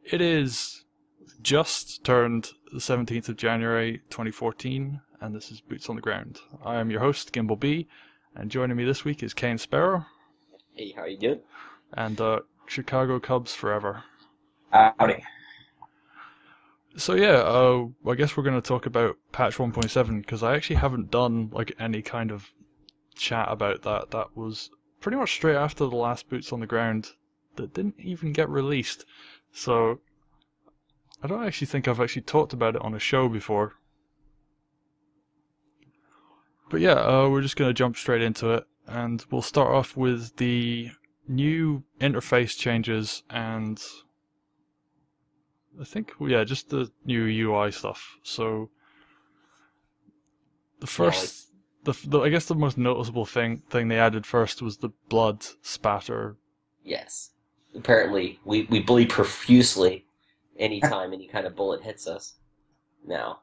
It is just turned the 17th of January 2014, and this is Boots on the Ground. I am your host, Gimbal B, and joining me this week is Kane Sparrow Hey, how you doing? and Chicago Cubs Forever. Howdy. So yeah, I guess we're going to talk about patch 1.7 because I actually haven't done like any kind of chat about that. That was pretty much straight after the last Boots on the Ground that didn't even get released. So I don't actually think I've actually talked about it on a show before. But yeah, we're just going to jump straight into it, and we'll start off with the new interface changes and I think, yeah, just the new UI stuff. So the first, I guess the most noticeable thing they added first was the blood spatter. Yes. Apparently, we bleed profusely anytime any kind of bullet hits us now.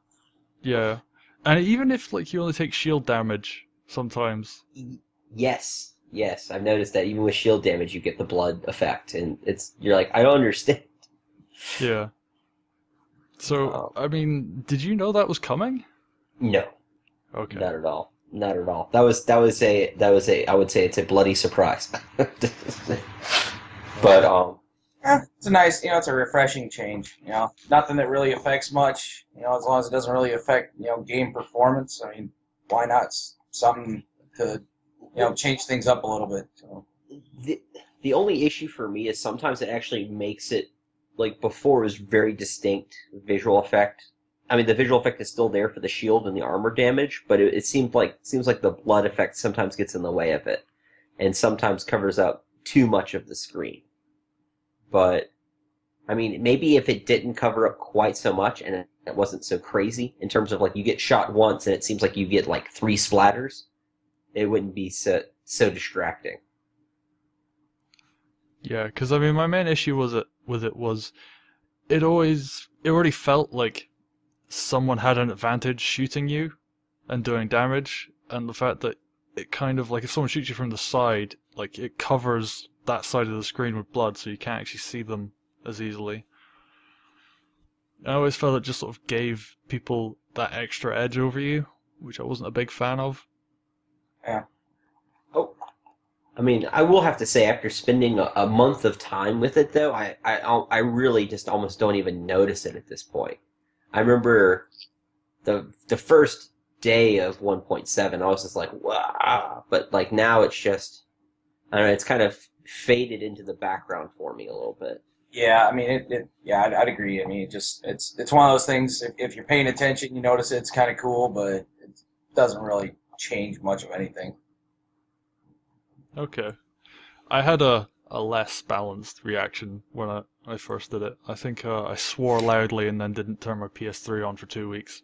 Yeah. And even if like you only take shield damage sometimes. Yes. Yes, I've noticed that even with shield damage you get the blood effect, and you're like, I don't understand. Yeah. So, I mean, did you know that was coming? No. Okay. Not at all. Not at all. That was a I would say it's a bloody surprise. But It's a nice, it's a refreshing change. Nothing that really affects much. As long as it doesn't really affect, game performance. I mean, why not? Something to, change things up a little bit. So. the only issue for me is sometimes it actually makes it, like before, it was very distinct visual effect. I mean, the visual effect is still there for the shield and the armor damage, but it seems like the blood effect sometimes gets in the way of it, and sometimes covers up too much of the screen. But I mean, maybe if it didn't cover up quite so much and it wasn't so crazy in terms of like you get shot once and it seems like you get like 3 splatters, it wouldn't be so distracting. Yeah, because I mean, my main issue was it already felt like someone had an advantage shooting you and doing damage, and the fact that it kind of like if someone shoots you from the side, like it covers that side of the screen with blood, so you can't actually see them as easily. I always felt it just sort of gave people that extra edge over you, which I wasn't a big fan of. Yeah. Oh, I mean, I will have to say, after spending a month of time with it, though, I really just almost don't even notice it at this point. I remember the first day of 1.7, I was just like, wow. But like now it's just, I don't know, it's kind of faded into the background for me a little bit. Yeah, I mean, I'd agree. I mean, it's one of those things, if you're paying attention, you notice it's kind of cool, but it doesn't really change much of anything. Okay. I had a less balanced reaction when I first did it. I think I swore loudly and then didn't turn my PS3 on for 2 weeks.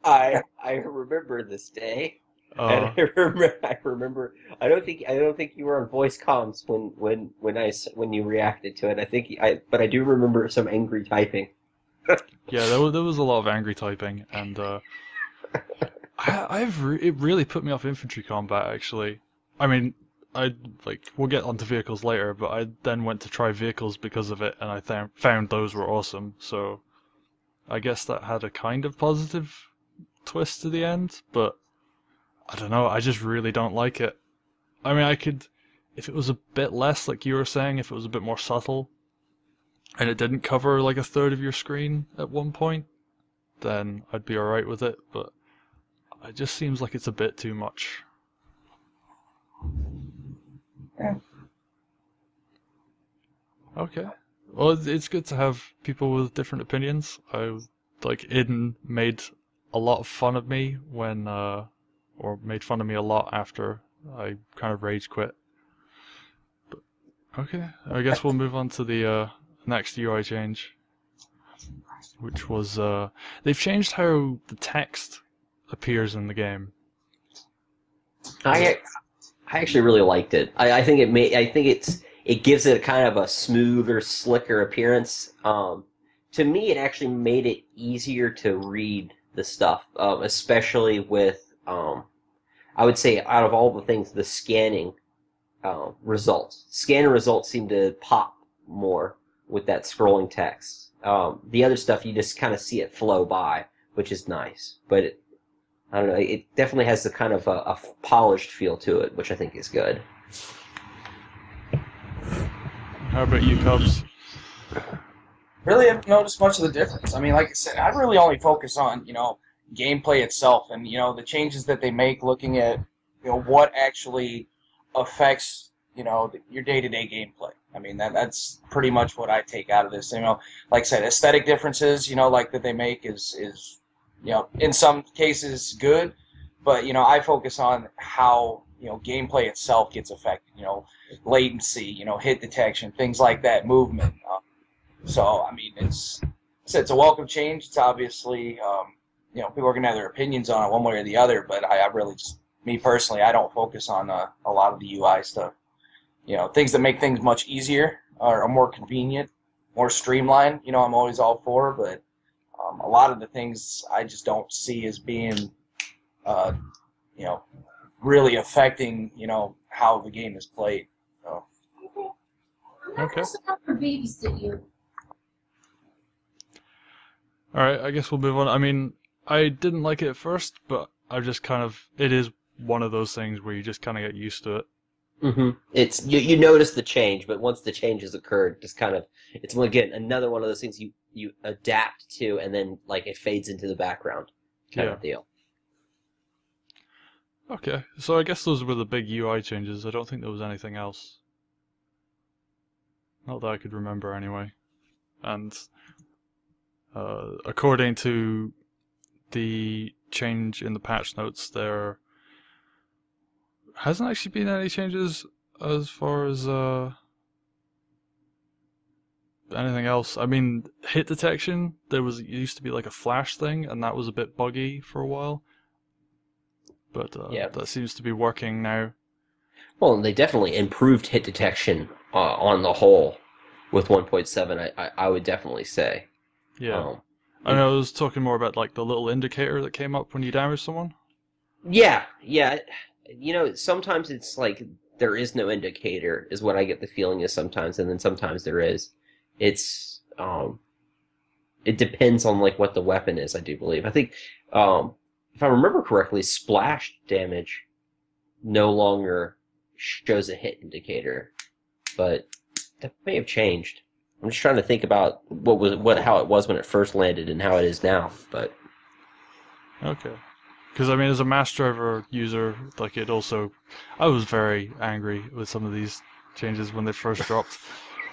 I remember this day. And I remember. I don't think you were on voice comms when you reacted to it. But I do remember some angry typing. Yeah, there was a lot of angry typing, and it really put me off infantry combat. Actually, I mean, we'll get onto vehicles later, but I then went to try vehicles because of it, and I found those were awesome. So, I guess that had a kind of positive twist to the end, but I don't know, I just really don't like it. I mean, if it was a bit less, like you were saying, if it was a bit more subtle, and it didn't cover like a third of your screen at one point, then I'd be alright with it, but it just seems like it's a bit too much. Yeah. Okay. Well, it's good to have people with different opinions. Iden made a lot of fun of me or made fun of me a lot after I kind of rage quit. But, okay, I guess we'll move on to the next UI change, which was they've changed how the text appears in the game. I actually really liked it. I think it gives it kind of a smoother, slicker appearance. To me, it actually made it easier to read the stuff, especially with I would say out of all the things, the scanning results. Scanning results seem to pop more with that scrolling text. The other stuff, you just kind of see it flow by, which is nice. But I don't know, it definitely has a kind of a polished feel to it, which I think is good. How about you, Cubs? Really haven't noticed much of the difference. I mean, like I said, I really only focus on, gameplay itself and, the changes that they make, looking at, what actually affects, your day-to-day gameplay. I mean, that's pretty much what I take out of this. Like I said, aesthetic differences, like that they make is in some cases good, but, I focus on how, gameplay itself gets affected, latency, hit detection, things like that, movement. So, I mean, it's a welcome change. It's obviously, people are going to have their opinions on it one way or the other, but I really just, me personally, I don't focus on a lot of the UI stuff. Things that make things much easier or are more convenient, more streamlined, I'm always all for, but a lot of the things I just don't see as being, really affecting, how the game is played. So. Okay. For babysit you. Alright, I guess we'll move on. I mean, I didn't like it at first, but I just it is one of those things where you just kind of get used to it. Mm-hmm. It's you notice the change, but once the change has occurred, it's again another one of those things you adapt to, and then like it fades into the background kind of deal. Okay, so I guess those were the big UI changes. I don't think there was anything else. Not that I could remember anyway. And according to the change in the patch notes, there hasn't actually been any changes as far as anything else. I mean, hit detection, it used to be like a flash thing, and that was a bit buggy for a while. But that seems to be working now. Well, and they definitely improved hit detection on the whole with 1.7. I would definitely say. Yeah. I was talking more about like the little indicator that came up when you damage someone. Yeah. Sometimes it's like there is no indicator, is what I get the feeling is sometimes, and then sometimes there is. It's it depends on like what the weapon is, I do believe. I think if I remember correctly, splash damage no longer shows a hit indicator, but that may have changed. I'm just trying to think about how it was when it first landed and how it is now. But okay, because I mean, as a mass driver user, like I was very angry with some of these changes when they first dropped.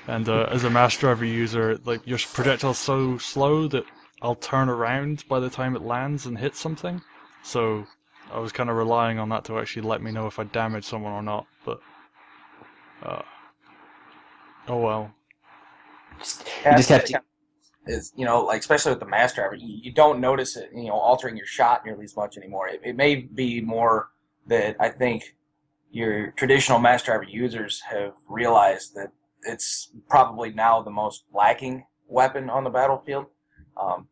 And as a mass driver user, like your projectile's so slow that I'll turn around by the time it lands and hits something. So I was kind of relying on that to actually let me know if I damaged someone or not. But oh well. You just have to. Is like especially with the mass driver, you don't notice it altering your shot nearly as much anymore. It may be more that I think your traditional mass driver users have realized that it's probably now the most lacking weapon on the battlefield.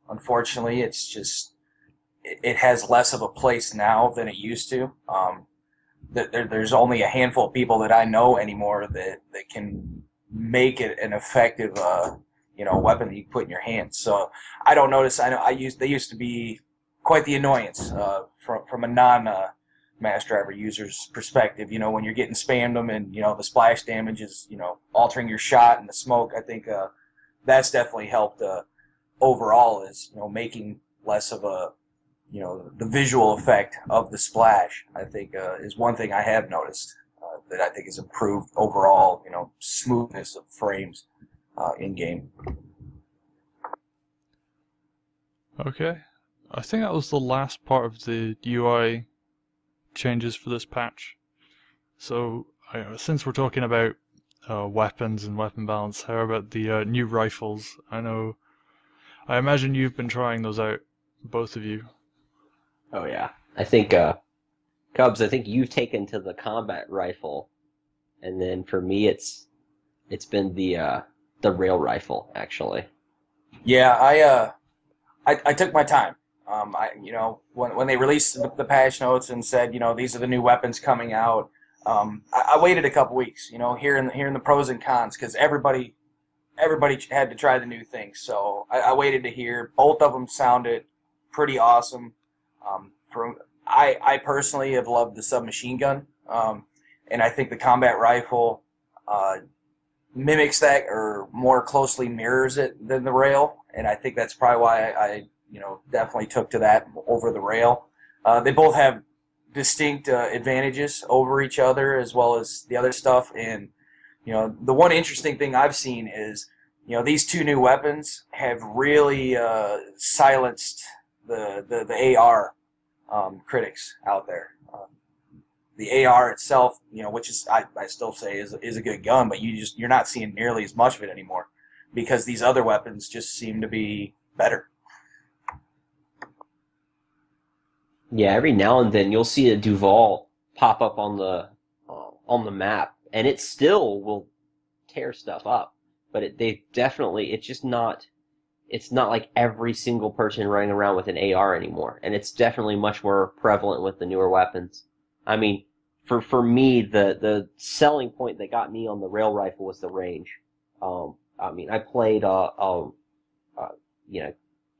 Unfortunately, it's just it has less of a place now than it used to. There's only a handful of people that I know anymore that can make it an effective weapon that you put in your hands. So I don't notice. I know they used to be quite the annoyance from a non mass driver user's perspective. When you're getting spammed them and the splash damage is altering your shot and the smoke. I think that's definitely helped overall is making less of a the visual effect of the splash. I think is one thing I have noticed that I think has improved overall smoothness of frames in game. Okay, I think that was the last part of the UI changes for this patch. So since we're talking about weapons and weapon balance, how about the new rifles? I imagine you've been trying those out, both of you. Oh yeah, I think Cubs, I think you've taken to the combat rifle, and then for me it's been the rail rifle actually. Yeah, I took my time. When they released the patch notes and said these are the new weapons coming out, I waited a couple weeks. Hearing the pros and cons, because everybody everybody had to try the new thing. So I waited to hear. Both of them sounded pretty awesome. I personally have loved the submachine gun, and I think the combat rifle mimics that or more closely mirrors it than the rail. And I think that's probably why I definitely took to that over the rail. They both have distinct advantages over each other as well as the other stuff. And the one interesting thing I've seen is these two new weapons have really silenced the AR critics out there. The AR itself, which is I still say is a good gun, but you're not seeing nearly as much of it anymore because these other weapons just seem to be better. Yeah, every now and then you'll see a Duval pop up on the map, and it still will tear stuff up. But it's not like every single person running around with an AR anymore, and it's definitely much more prevalent with the newer weapons. I mean, for me, the selling point that got me on the rail rifle was the range. I mean, I played kind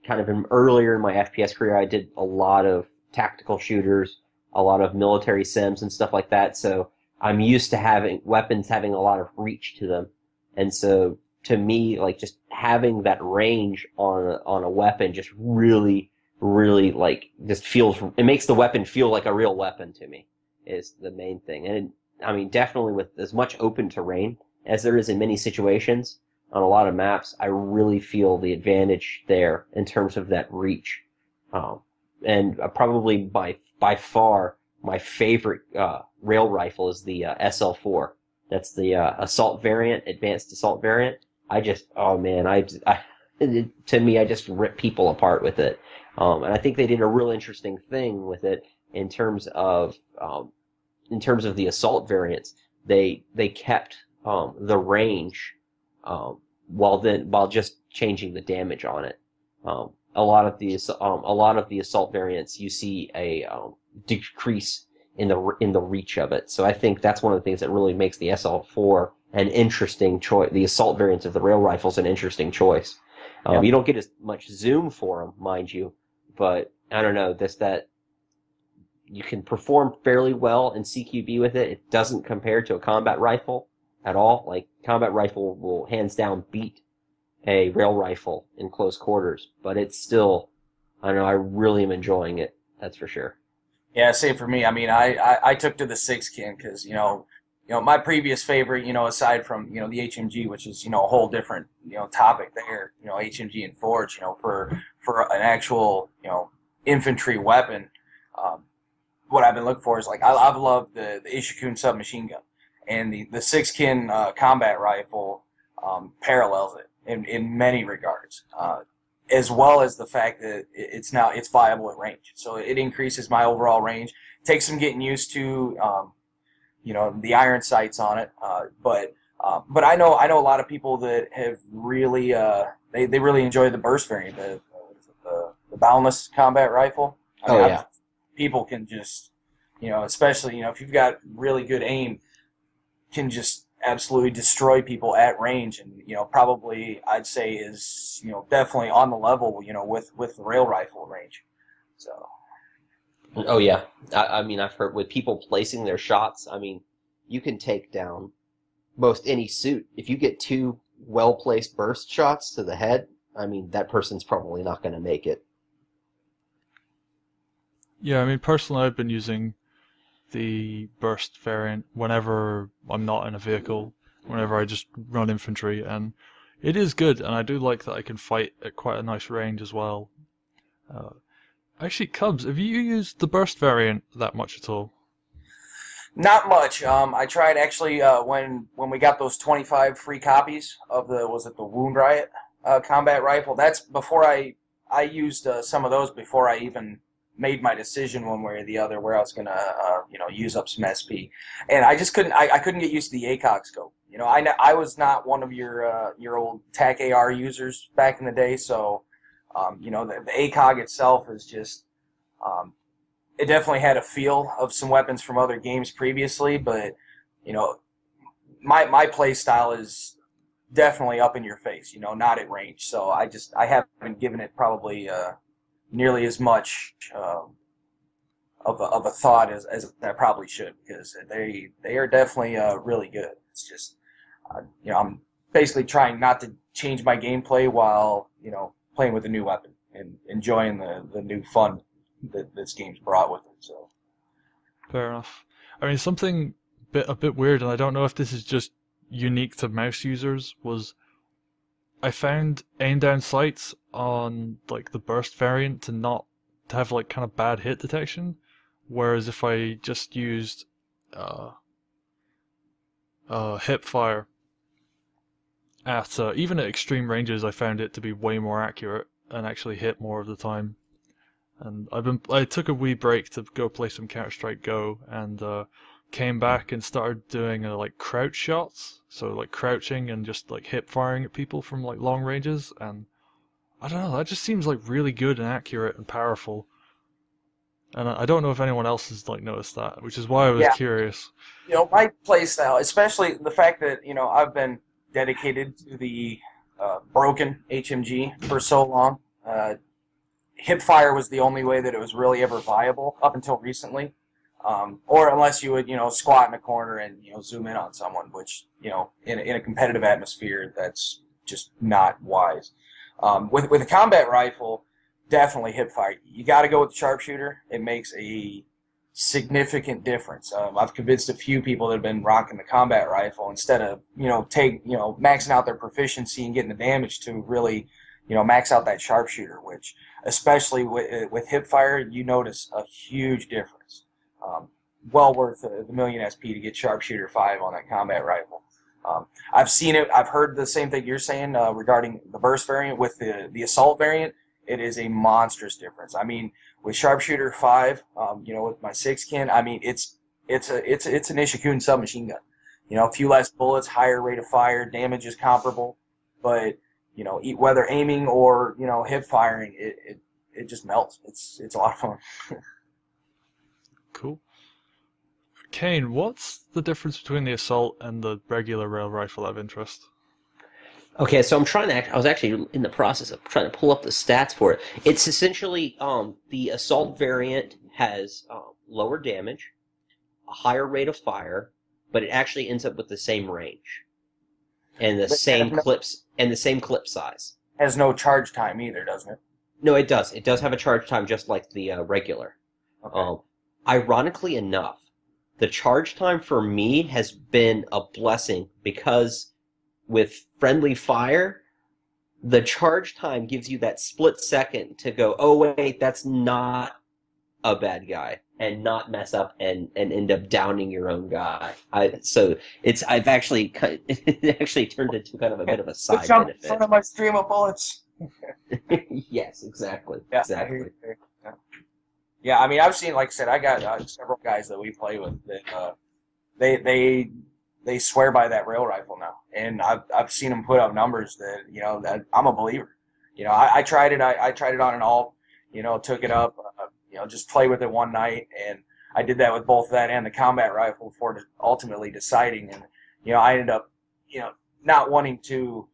of earlier in my FPS career, I did a lot of tactical shooters, a lot of military sims and stuff like that. So I'm used to having weapons having a lot of reach to them. And so to me, like just having that range on a weapon just really like just it makes the weapon feel like a real weapon to me is the main thing. And I mean, definitely with as much open terrain as there is in many situations on a lot of maps, I really feel the advantage there in terms of that reach. And probably by far my favorite rail rifle is the SL4. That's the assault variant, advanced assault variant. To me, I just rip people apart with it. And I think they did a real interesting thing with it in terms of the assault variants. They kept the range while just changing the damage on it. A lot of the assault variants, you see a decrease in the reach of it. So I think that's one of the things that really makes the SL4 an interesting choice. The assault variants of the rail rifles an interesting choice. You don't get as much zoom for them, mind you, but I don't know, that you can perform fairly well in CQB with it. It doesn't compare to a combat rifle at all. Like, combat rifle will hands down beat a rail rifle in close quarters, but it's still, I don't know, I really am enjoying it. That's for sure. Yeah, same for me. I mean, I took to the 6-kin because, my previous favorite, aside from, the HMG, which is, a whole different, topic there, HMG and Forge, for an actual, infantry weapon, what I've been looking for is, like, I've loved the Ishikun submachine gun, and the 6-kin combat rifle parallels it in many regards, as well as the fact that it's viable at range. So it increases my overall range. Takes some getting used to, the iron sights on it. But I know a lot of people that have really they really enjoy the burst variant, the boundless combat rifle. I mean, people can just, especially if you've got really good aim, can just absolutely destroy people at range, and probably I'd say is definitely on the level with the rail rifle range. So. Oh yeah, I mean, I've heard with people placing their shots. I mean, you can take down most any suit if you get 2 well placed burst shots to the head. I mean, that person's probably not going to make it. Yeah, I mean, personally, I've been using the burst variant whenever I'm not in a vehicle, whenever I just run infantry, and it is good, and I do like that I can fight at quite a nice range as well. Actually, Cubs, have you used the burst variant that much at all? Not much. I tried actually when we got those 25 free copies of the Wound Riot combat rifle. That's before I used some of those before I even made my decision one way or the other where I was gonna use up some SP, and I just couldn't. I couldn't get used to the ACOG scope. I was not one of your old TAC AR users back in the day, so the ACOG itself is just it definitely had a feel of some weapons from other games previously, but my play style is definitely up in your face, not at range. So I haven't given it probably nearly as much of a thought as I probably should, because they are definitely really good. It's just I'm basically trying not to change my gameplay while playing with a new weapon and enjoying the new fun that this game's brought with it. So Fair enough. I mean, something a bit weird, and I don't know if this is just unique to mouse users, was I found aim down sights on like the burst variant to have like kind of bad hit detection, whereas if I just used hip fire at even at extreme ranges, I found it to be way more accurate and actually hit more of the time. And I took a wee break to go play some Counter-Strike Go, and came back and started doing like crouch shots, so like crouching and just like hip firing at people from like long ranges, and I don't know, that just seems like really good and accurate and powerful. And I don't know if anyone else has like noticed that, which is why I was curious. My play style, especially the fact that I've been dedicated to the broken HMG for so long. Hip fire was the only way that it was really ever viable up until recently. Or unless you would, squat in a corner and, zoom in on someone, which, in a competitive atmosphere, that's just not wise. With a combat rifle, definitely hip fire. You got to go with the sharpshooter. It makes a significant difference. I've convinced a few people that have been rocking the combat rifle instead of, maxing out their proficiency and getting the damage to really, max out that sharpshooter, which, especially with hip fire, you notice a huge difference. Well worth the million SP to get Sharpshooter 5 on that combat rifle. I've seen it. I've heard the same thing you're saying regarding the burst variant. With the assault variant, it is a monstrous difference. I mean, with Sharpshooter 5, with my 6-kin, I mean, it's an Ishikun submachine gun. A few less bullets, higher rate of fire, damage is comparable, but whether aiming or hip firing, it just melts. It's a lot of fun. Cool. Kane, what's the difference between the assault and the regular rail rifle out of interest? Okay, so I was actually in the process of trying to pull up the stats for it. It's essentially the assault variant has lower damage, a higher rate of fire, but it actually ends up with the same range and the same clip size. Has no charge time either, doesn't it? No, it does. It does have a charge time just like the regular. Okay. Ironically enough, the charge time for me has been a blessing, because with friendly fire, the charge time gives you that split second to go, oh wait, that's not a bad guy, and not mess up and end up downing your own guy. It actually turned into kind of a bit of a side benefit. In front of my stream of bullets. Yes, exactly. Yeah, exactly. Yeah, I mean, I've seen, like I said, I got several guys that we play with that they swear by that rail rifle now, and I've seen them put up numbers that that I'm a believer. I tried it. I tried it on an alt. Took it up. Just play with it one night, and I did that with both that and the combat rifle before ultimately deciding. And I ended up not wanting to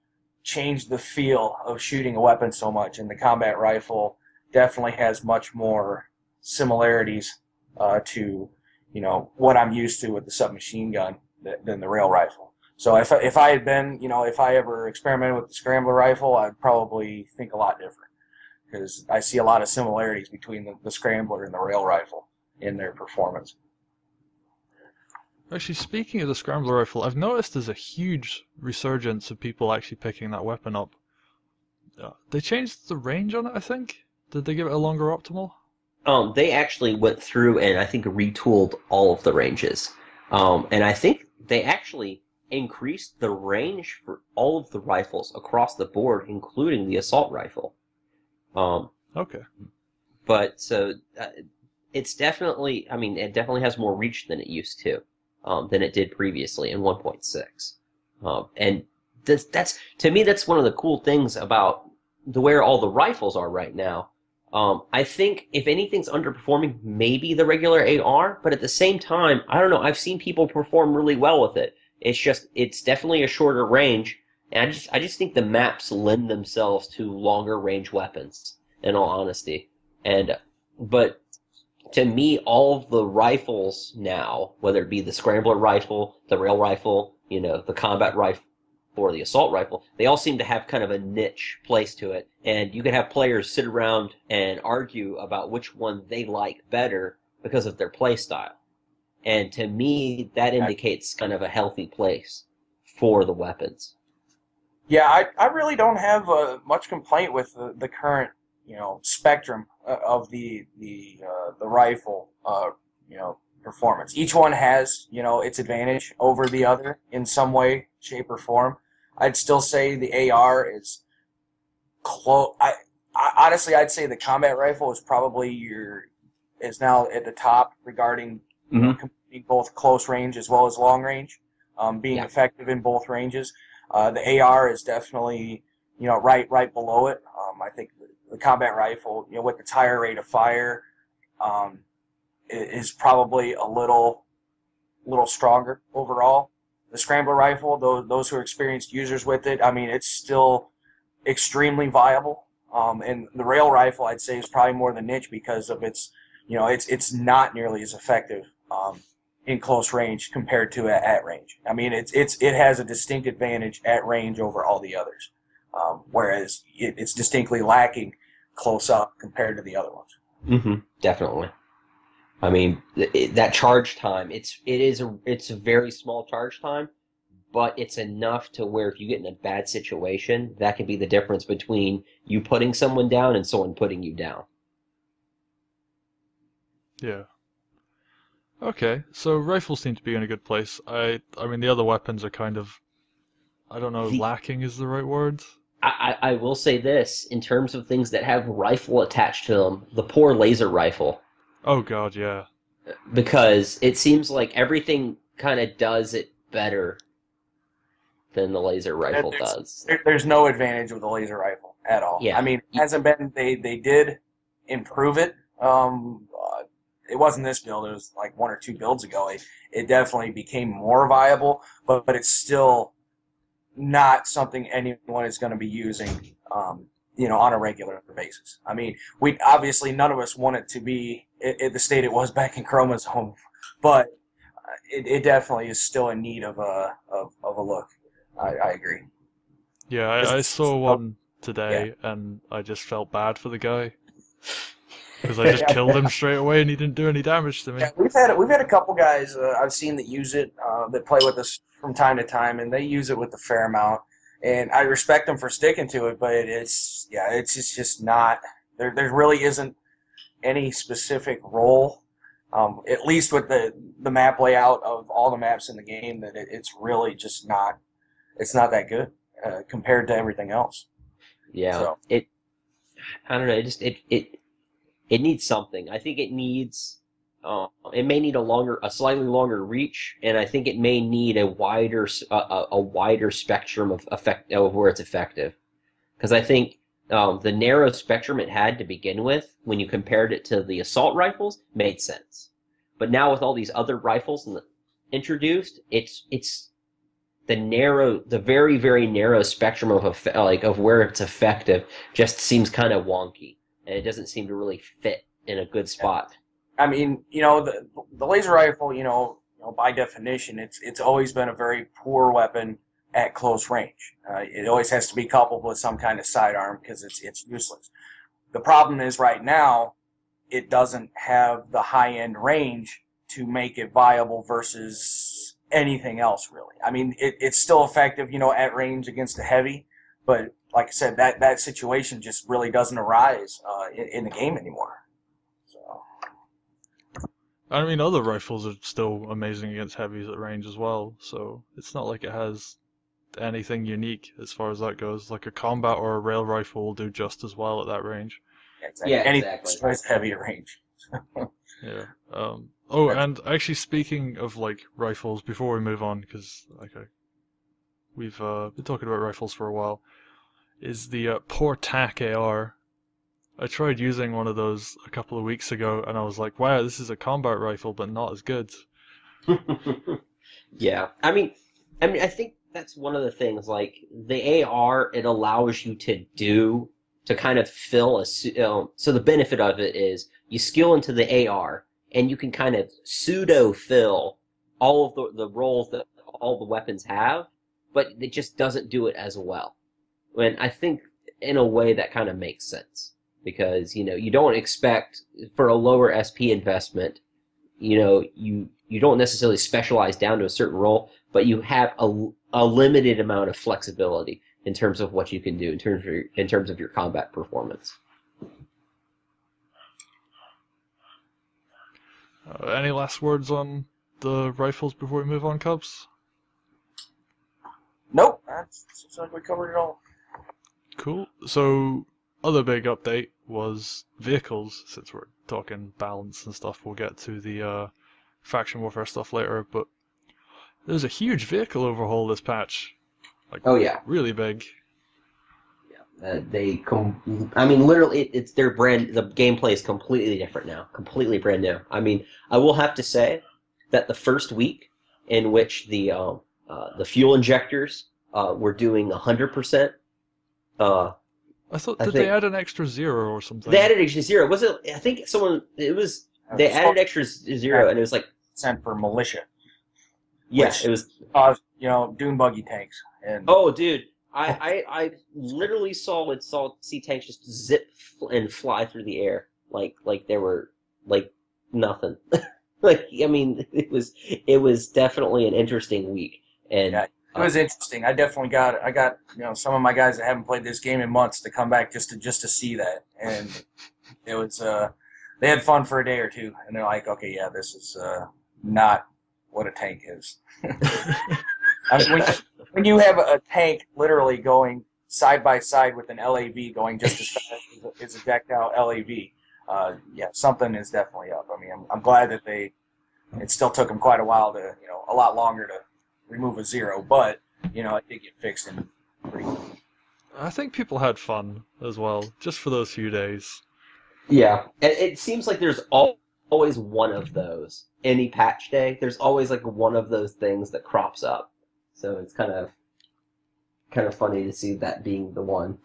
change the feel of shooting a weapon so much, and the combat rifle definitely has much more similarities to what I'm used to with the submachine gun than the rail rifle. So if I had been if I ever experimented with the scrambler rifle, I'd probably think a lot different, because I see a lot of similarities between the scrambler and the rail rifle in their performance. Actually, speaking of the scrambler rifle, I've noticed there's a huge resurgence of people actually picking that weapon up. They changed the range on it, I think. Did they give it a longer optimal? They actually went through and I think retooled all of the ranges. And I think they actually increased the range for all of the rifles across the board, including the assault rifle. Okay. But so it's definitely, it definitely has more reach than it used to, than it did previously in 1.6. And that's to me, that's one of the cool things about where all the rifles are right now. I think if anything's underperforming, maybe the regular AR, but at the same time, I don't know, I've seen people perform really well with it. It's definitely a shorter range, And I just think the maps lend themselves to longer range weapons, in all honesty. And but to me, all of the rifles now, whether it be the scrambler rifle, the rail rifle, the combat rifle, or the assault rifle, they all seem to have kind of a niche place to it. And you could have players sit around and argue about which one they like better because of their play style. And to me, that indicates kind of a healthy place for the weapons. Yeah, I really don't have much complaint with the current spectrum of the rifle performance. Each one has its advantage over the other in some way, shape, or form. I'd still say the AR is close. Honestly, I'd say the combat rifle is probably is now at the top regarding competing both close range as well as long range, being effective in both ranges. The AR is definitely right below it. I think the combat rifle, with its higher rate of fire, is probably a little stronger overall. The scrambler rifle, those who are experienced users with it, I mean, it's still extremely viable. And the rail rifle, I'd say, is probably more the niche because of its, it's not nearly as effective in close range compared to at range. I mean, it has a distinct advantage at range over all the others, whereas it's distinctly lacking close up compared to the other ones. Mm-hmm. Definitely. I mean, that charge time, it's a very small charge time, but it's enough to where if you get in a bad situation, that can be the difference between you putting someone down and someone putting you down. Yeah. Okay, so rifles seem to be in a good place. I mean, the other weapons are kind of, I don't know, lacking is the right word? I will say this, in terms of things that have rifle attached to them, the poor laser rifle. Oh god, yeah. Because it seems like everything kind of does it better than the laser rifle does. There's no advantage with the laser rifle at all. Yeah. I mean, it hasn't been, they did improve it. It wasn't this build, it was like 1 or 2 builds ago. It definitely became more viable, but it's still not something anyone is going to be using on a regular basis. I mean, obviously none of us want it to be at the state it was back in Chromosome, but it definitely is still in need of a look. I agree. Yeah, I saw one today, and I just felt bad for the guy because I just killed him straight away, and he didn't do any damage to me. Yeah, we've had a couple guys I've seen that use it that play with us from time to time, and they use it with a fair amount. And I respect them for sticking to it, but it's just not. There really isn't any specific role, at least with the map layout of all the maps in the game, that it's really just not. It's not that good compared to everything else. Yeah, so. I don't know. It needs something. I think it needs. It may need a slightly longer reach, and I think it may need a wider spectrum of where it's effective. Because I think the narrow spectrum it had to begin with, when you compared it to the assault rifles, made sense. But now with all these other rifles introduced, it's the very, very narrow spectrum of where it's effective just seems kind of wonky, and it doesn't seem to really fit in a good spot. I mean, the laser rifle, by definition, it's always been a very poor weapon at close range. It always has to be coupled with some kind of sidearm because it's useless. The problem is right now, it doesn't have the high-end range to make it viable versus anything else, really. I mean, it's still effective, at range against a heavy, but like I said, that situation just really doesn't arise in the game anymore. So. I mean, other rifles are still amazing against heavies at range as well, so it's not like it has anything unique as far as that goes. Like a combat or a rail rifle will do just as well at that range. Exactly. Yeah, anything with heavier range. Yeah. Oh, and actually, speaking of rifles, before we move on, because we've been talking about rifles for a while, is the Poor Tac AR. I tried using one of those a couple of weeks ago, and I was like, wow, this is a combat rifle, but not as good. Yeah. I mean, I think that's one of the things. Like the AR, it allows you to kind of fill so the benefit of it is you skill into the AR and you can kind of pseudo fill all of the roles that all the weapons have, but it just doesn't do it as well. And I think in a way that kind of makes sense because you don't expect for a lower SP investment, you don't necessarily specialize down to a certain role, but you have a limited amount of flexibility in terms of what you can do in terms of your combat performance. Any last words on the rifles before we move on, Cubs? Nope. Seems like we covered it all. Cool. So, other big update was vehicles. Since we're talking balance and stuff, we'll get to the faction warfare stuff later. But there's a huge vehicle overhaul this patch. Like, oh yeah, really big. Yeah, I mean, literally, it's their brand. The gameplay is completely different now, completely brand new. I mean, I will have to say that the first week in which the fuel injectors were doing 100%. I thought they add an extra 0 or something? They added extra 0. Was it? I think they added extra 0, and it was like sent for militia. Yes, it was. Dune buggy tanks. And oh, dude, I literally saw tanks just zip and fly through the air like they were like nothing. Like, I mean, it was definitely an interesting week, and yeah, it was interesting. I definitely got some of my guys that haven't played this game in months to come back just to see that, and it was they had fun for a day or two, and they're like, okay, yeah, this is not what a tank is. I mean, when you have a tank literally going side by side with an LAV going just as fast as a decked out LAV, yeah, something is definitely up. I mean, I'm glad that it still took them quite a while a lot longer to remove a 0, but, it did get fixed in pretty quick. I think people had fun as well, just for those few days. Yeah, it seems like there's always one of those. Any patch day, there's always like one of those things that crops up. So it's kind of funny to see that being the one.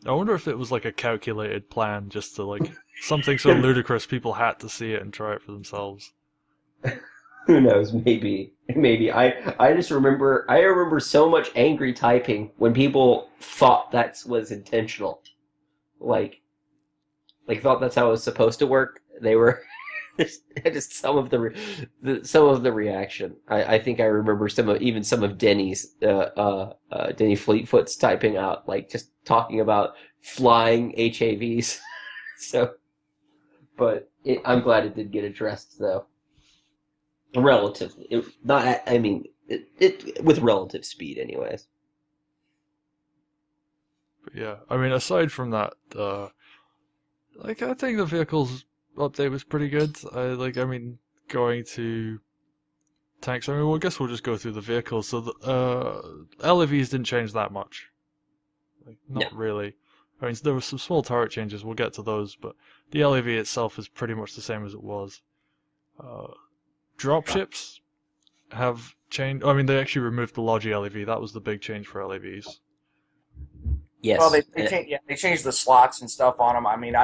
I wonder if it was like a calculated plan, just to like something so ludicrous people had to see it and try it for themselves. Who knows? Maybe. I just remember. I remember so much angry typing when people thought that was intentional. Like thought that's how it was supposed to work. They were just some of the reaction. I think I remember some of Denny's Denny Fleetfoot's typing out, like just talking about flying HAVs. So, but I'm glad it did get addressed though. Relatively, with relative speed, anyways. But yeah, I mean, aside from that, I think the vehicles update was pretty good. Going to tanks. I guess we'll just go through the vehicles. So the LAVs didn't change that much. Not really. I mean, there were some small turret changes. We'll get to those, but the LAV itself is pretty much the same as it was. Dropships have changed. I mean, they actually removed the Logi LAV. That was the big change for LAVs. Yes. Well, they changed the slots and stuff on them. I mean,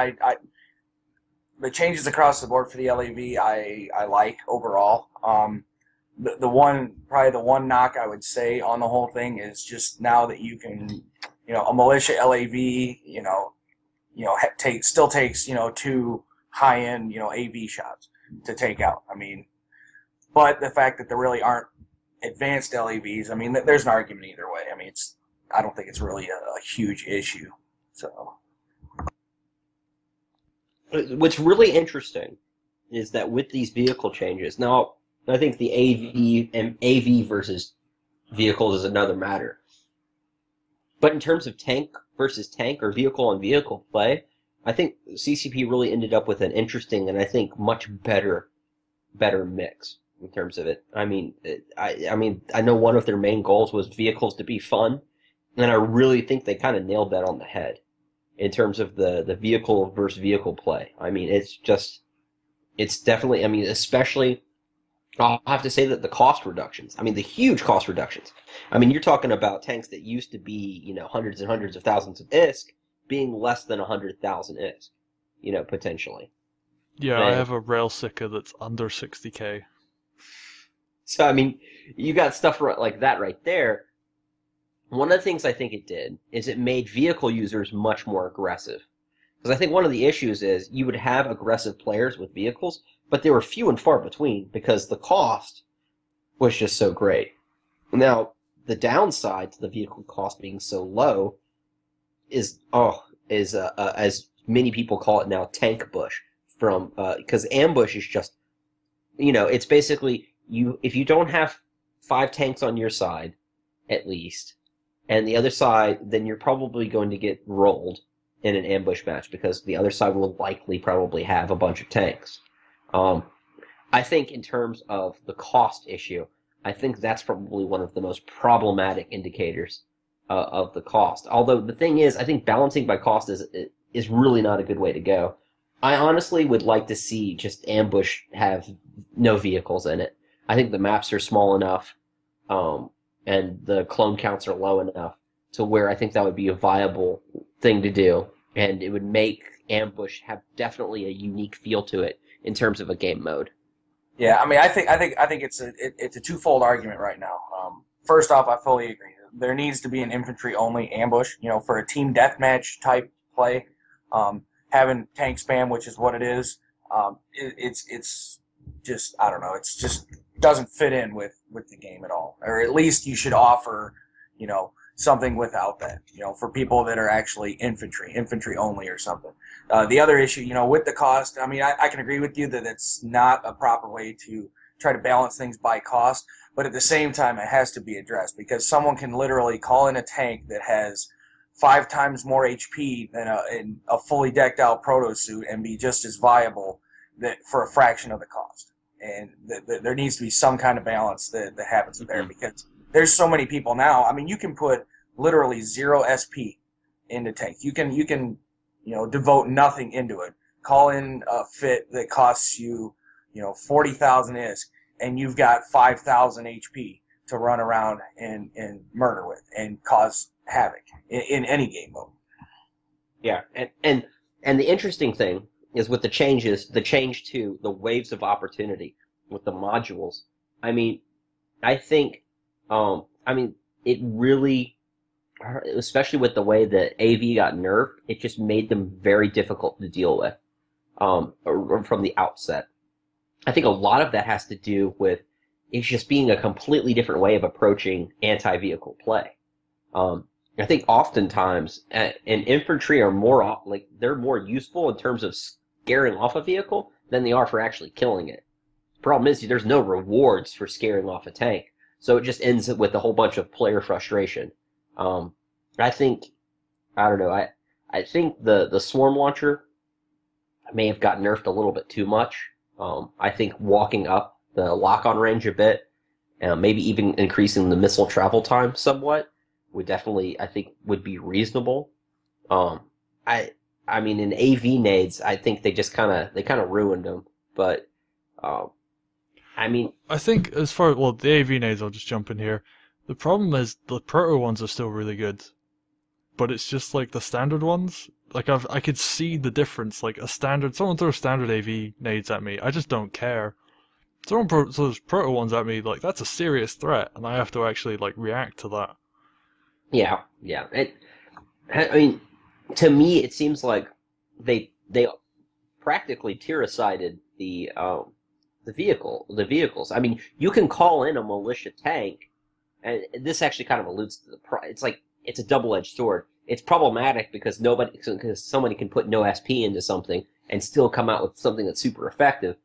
the changes across the board for the LAV, I like overall. The one knock I would say on the whole thing is just now that you can, a militia LAV, still takes 2 high-end, AV shots to take out. I mean, but the fact that there really aren't advanced LAVs, I mean, there's an argument either way. I mean, I don't think it's really a huge issue. So, what's really interesting is that with these vehicle changes, now I think the AV versus vehicles is another matter. But in terms of tank versus tank or vehicle on vehicle play, I think CCP really ended up with an interesting and I think much better mix in terms of it. I mean, I know one of their main goals was vehicles to be fun, and I really think they kind of nailed that on the head in terms of the vehicle versus vehicle play. I mean, it's definitely, I mean, especially I'll have to say that the cost reductions, I mean, the huge cost reductions. I mean, you're talking about tanks that used to be, hundreds and hundreds of thousands of ISK being less than 100,000 ISK, potentially. Yeah, I And have a rail sicker that's under 60k. so, I mean, you got stuff like that right there. One of the things I think it did is it made vehicle users much more aggressive. Because I think one of the issues is you would have aggressive players with vehicles, but they were few and far between because the cost was just so great. Now, the downside to the vehicle cost being so low is as many people call it now, tank bush. Because ambush is just, it's basically if you don't have 5 tanks on your side, at least, and the other side, then you're probably going to get rolled in an ambush match because the other side will likely probably have a bunch of tanks. I think in terms of the cost issue, I think that's probably one of the most problematic indicators of the cost. Although the thing is, I think balancing by cost is really not a good way to go. I honestly would like to see just ambush have no vehicles in it. I think the maps are small enough, and the clone counts are low enough to where I think that would be a viable thing to do, and it would make ambush have definitely a unique feel to it in terms of a game mode. Yeah, I mean, I think it's a twofold argument right now. First off, I fully agree. There needs to be an infantry only ambush. For a team deathmatch type play, having tank spam, which is what it is, it's just, I don't know. It's just doesn't fit in with the game at all. Or at least you should offer, something without that. For people that are actually infantry only or something. The other issue, with the cost, I mean, I can agree with you that it's not a proper way to try to balance things by cost, but at the same time, it has to be addressed because someone can literally call in a tank that has 5 times more HP than a fully decked out proto suit and be just as viable for a fraction of the cost. And there needs to be some kind of balance that happens there because there's so many people now. I mean, you can put literally 0 SP into tanks. You can devote nothing into it. Call in a fit that costs you 40,000 ISK, and you've got 5,000 HP to run around and murder with and cause havoc in any game mode. Yeah, and the interesting thing is with the change to the waves of opportunity with the modules. I mean, I think, it really, especially with the way that AV got nerfed, it just made them very difficult to deal with, from the outset. I think a lot of that has to do with it's just being a completely different way of approaching anti-vehicle play. I think oftentimes, and infantry are they're more useful in terms of scaring off a vehicle than they are for actually killing it. The problem is there's no rewards for scaring off a tank, so it just ends with a whole bunch of player frustration. I think, I don't know, I think the swarm launcher may have got nerfed a little bit too much. I think walking up the lock-on range a bit, maybe even increasing the missile travel time somewhat, would definitely, I think, would be reasonable. I mean, in AV nades, I think they ruined them. But, I mean, I think the AV nades, I'll just jump in here. The problem is the proto ones are still really good, but it's just like the standard ones. Like I could see the difference. Like someone throws standard AV nades at me, I just don't care. Someone throws proto ones at me, like that's a serious threat, and I have to actually react to that. Yeah. I mean, to me, it seems like they practically tier-sided the vehicles. I mean, you can call in a militia tank, and this actually kind of alludes to it's a double-edged sword. It's problematic because somebody can put no SP into something and still come out with something that's super effective.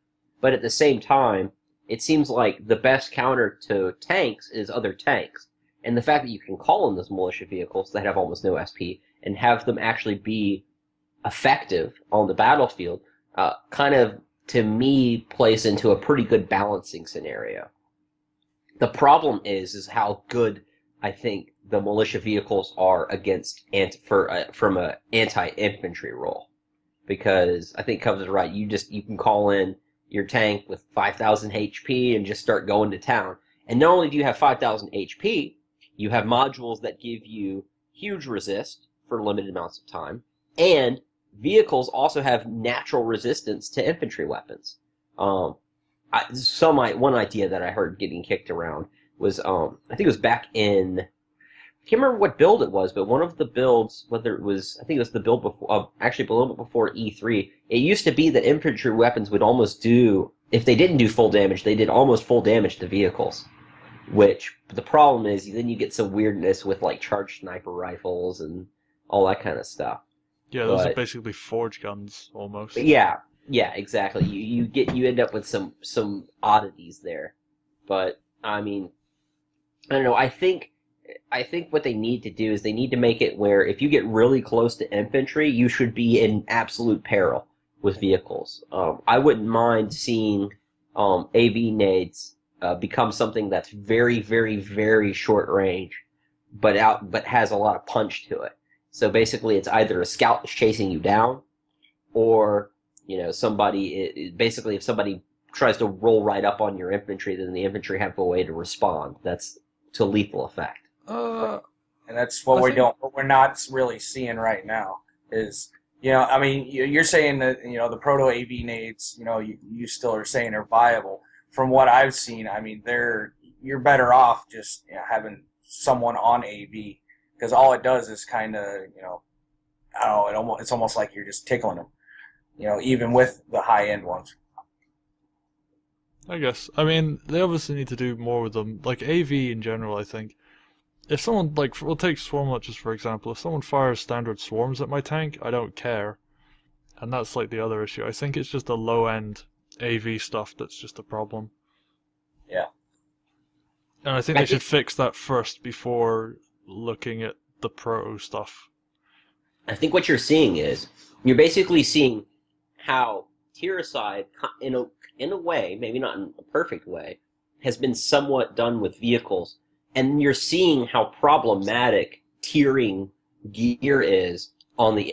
But at the same time, it seems like the best counter to tanks is other tanks. And the fact that you can call in those militia vehicles that have almost no SP and have them actually be effective on the battlefield, kind of, to me, plays into a pretty good balancing scenario. The problem is how good I think the militia vehicles are from an anti-infantry role. Because I think Cubs is right. You can call in, your tank with 5,000 HP and just start going to town. And not only do you have 5,000 HP, you have modules that give you huge resist for limited amounts of time, and vehicles also have natural resistance to infantry weapons. One idea that I heard getting kicked around was, I think it was back in, I can't remember what build it was, but one of the builds, whether it was, I think it was the build before, actually a little bit before E3, it used to be that infantry weapons would almost do, if they didn't do full damage, they did almost full damage to vehicles. Which, the problem is, then you get some weirdness with, like, charged sniper rifles and all that kind of stuff. Yeah, those are basically forge guns, almost. Yeah, exactly. You end up with some oddities there. But, I mean, I don't know, I think what they need to do is they need to make it where if you get really close to infantry, you should be in absolute peril with vehicles. I wouldn't mind seeing AV nades become something that's very, very, very short range, but has a lot of punch to it. So basically, it's either a scout that's chasing you down, or somebody. Basically, if somebody tries to roll right up on your infantry, then the infantry have a way to respond. That's to lethal effect. And that's what what we're not really seeing right now is, I mean, you're saying that, the proto AV nades, you still are saying are viable. From what I've seen, I mean, you're better off just having someone on AV, because all it does is kind of, I don't know, it's almost like you're just tickling them, even with the high-end ones. I guess. I mean, they obviously need to do more with them. Like, AV in general, I think. If someone, like, we'll take swarm launchers for example. If someone fires standard swarms at my tank, I don't care. And that's, like, the other issue. I think it's just the low-end AV stuff that's just a problem. Yeah. And I think they should fix that first before looking at the proto stuff. I think what you're seeing is, you're basically seeing how Tiericide, in a way, maybe not in a perfect way, has been somewhat done with vehicles. And you're seeing how problematic tiering gear is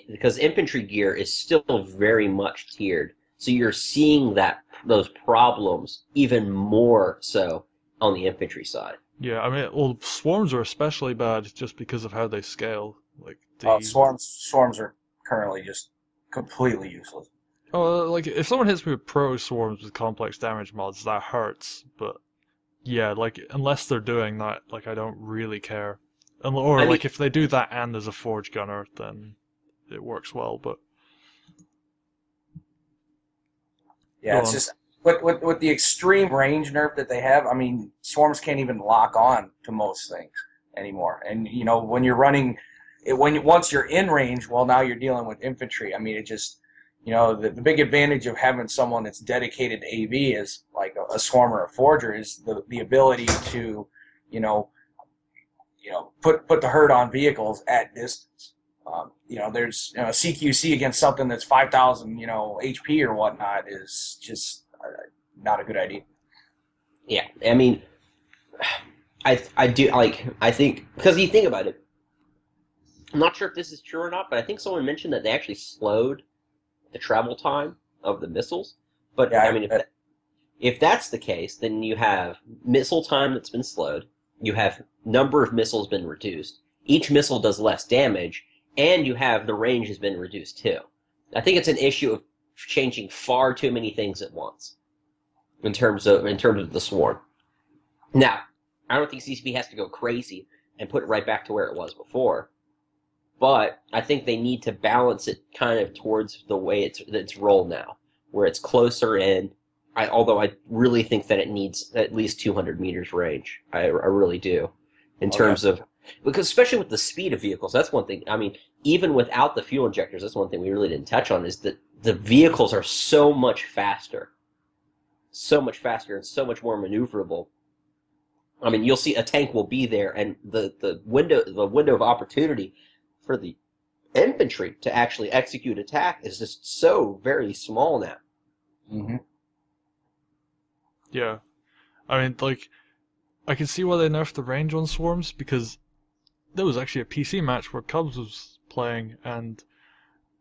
because infantry gear is still very much tiered. So you're seeing those problems even more so on the infantry side. Yeah, I mean, well, swarms are especially bad just because of how they scale. Like swarms are currently just completely useless. Oh, like if someone hits me with pro swarms with complex damage mods, that hurts. But yeah, like unless they're doing that, like I don't really care. Like if they do that and there's a forge gunner, then it works well. But yeah, it's just with the extreme range nerf that they have. I mean, swarms can't even lock on to most things anymore. And when you're running, once you're in range, well, now you're dealing with infantry. I mean, it just the big advantage of having someone that's dedicated to AV is like a swarm or a forger is the ability to put the hurt on vehicles at distance. There's CQC against something that's 5,000 HP or whatnot is just not a good idea. Yeah, I mean, I think because you think about it, I'm not sure if this is true or not, but I think someone mentioned that they actually slowed the travel time of the missiles. But yeah, I mean, if that's the case, then you have missile time that's been slowed. You have number of missiles been reduced. Each missile does less damage, and you have the range has been reduced too. I think it's an issue of changing far too many things at once in terms of the swarm. Now, I don't think CCP has to go crazy and put it right back to where it was before, but I think they need to balance it kind of towards the way it's rolled now, where it's closer in. Although I really think that it needs at least 200 meters range. I really do. In terms of, because especially with the speed of vehicles, that's one thing. I mean, even without the fuel injectors, that's one thing we really didn't touch on, is that the vehicles are so much faster and so much more maneuverable. I mean, you'll see a tank will be there, and the window of opportunity for the infantry to actually execute attack is just so very small now. Mm-hmm. Yeah. I mean, like, I can see why they nerfed the range on swarms, because there was actually a PC match where Cubs was playing, and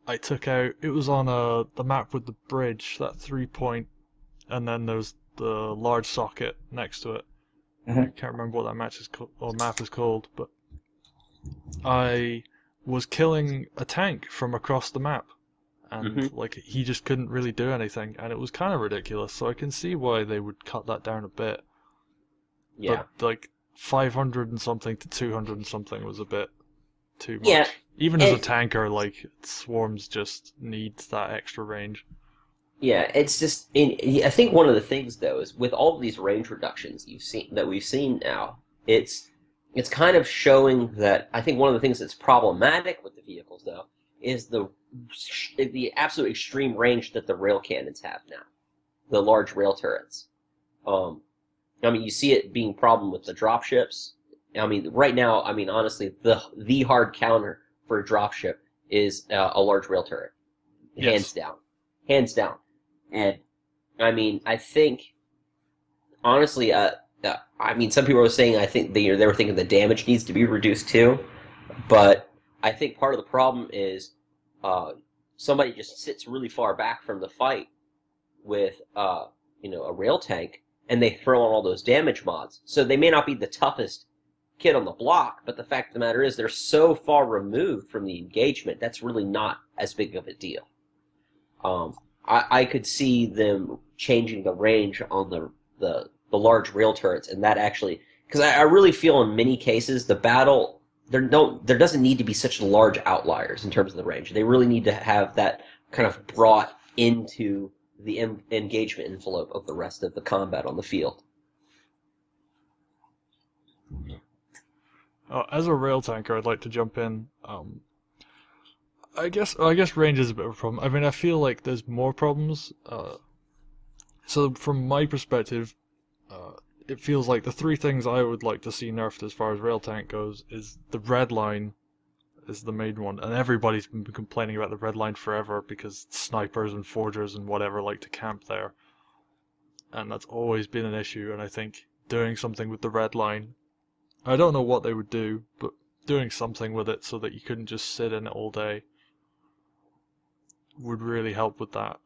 I took out, it was on the map with the bridge, that 3-point and then there's the large socket next to it. Mm-hmm. I can't remember what that map is called, but I was killing a tank from across the map, and like he just couldn't really do anything, and it was kind of ridiculous. So I can see why they would cut that down a bit. Yeah. But like 500 and something to 200 and something was a bit too much. Yeah. Even as a tanker, like swarms just need that extra range. Yeah, it's just. I think one of the things though is with all of these range reductions we've seen now, it's kind of showing that. I think one of the things that's problematic with the vehicles though is the absolute extreme range that the rail cannons have now, the large rail turrets. I mean, you see it being a problem with the dropships. I mean, right now, I mean, honestly, the hard counter for a dropship is a large rail turret, hands down. And I mean, I think honestly, I mean, some people are saying I think they were thinking the damage needs to be reduced too, but I think part of the problem is somebody just sits really far back from the fight with a rail tank, and they throw on all those damage mods. So they may not be the toughest kid on the block, but the fact of the matter is they're so far removed from the engagement, that's really not as big of a deal. I could see them changing the range on the large rail turrets, and that actually, because I really feel in many cases the battle there doesn't need to be such large outliers in terms of the range. They really need to have that kind of brought into the engagement envelope of the rest of the combat on the field. As a rail tanker, I'd like to jump in. I guess range is a bit of a problem. I mean, I feel like there's more problems. So from my perspective, it feels like the three things I would like to see nerfed as far as rail tank goes is the red line is the main one, and everybody's been complaining about the red line forever because snipers and forgers and whatever like to camp there, and that's always been an issue. And I think doing something with the red line, I don't know what they would do, but doing something with it so that you couldn't just sit in it all day would really help with that.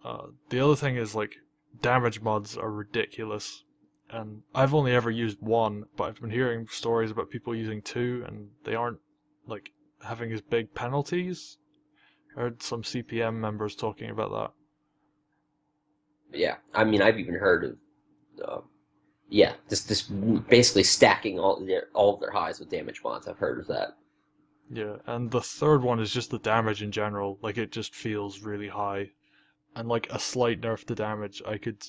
The other thing is, like, damage mods are ridiculous, and I've only ever used one, but I've been hearing stories about people using two, and they aren't, like, having as big penalties. I heard some CPM members talking about that. Yeah, I mean, I've even heard of, this basically stacking all of their highs with damage mods. I've heard of that. Yeah, and the third one is just the damage in general. Like, it just feels really high. And, like, a slight nerf to damage, I could...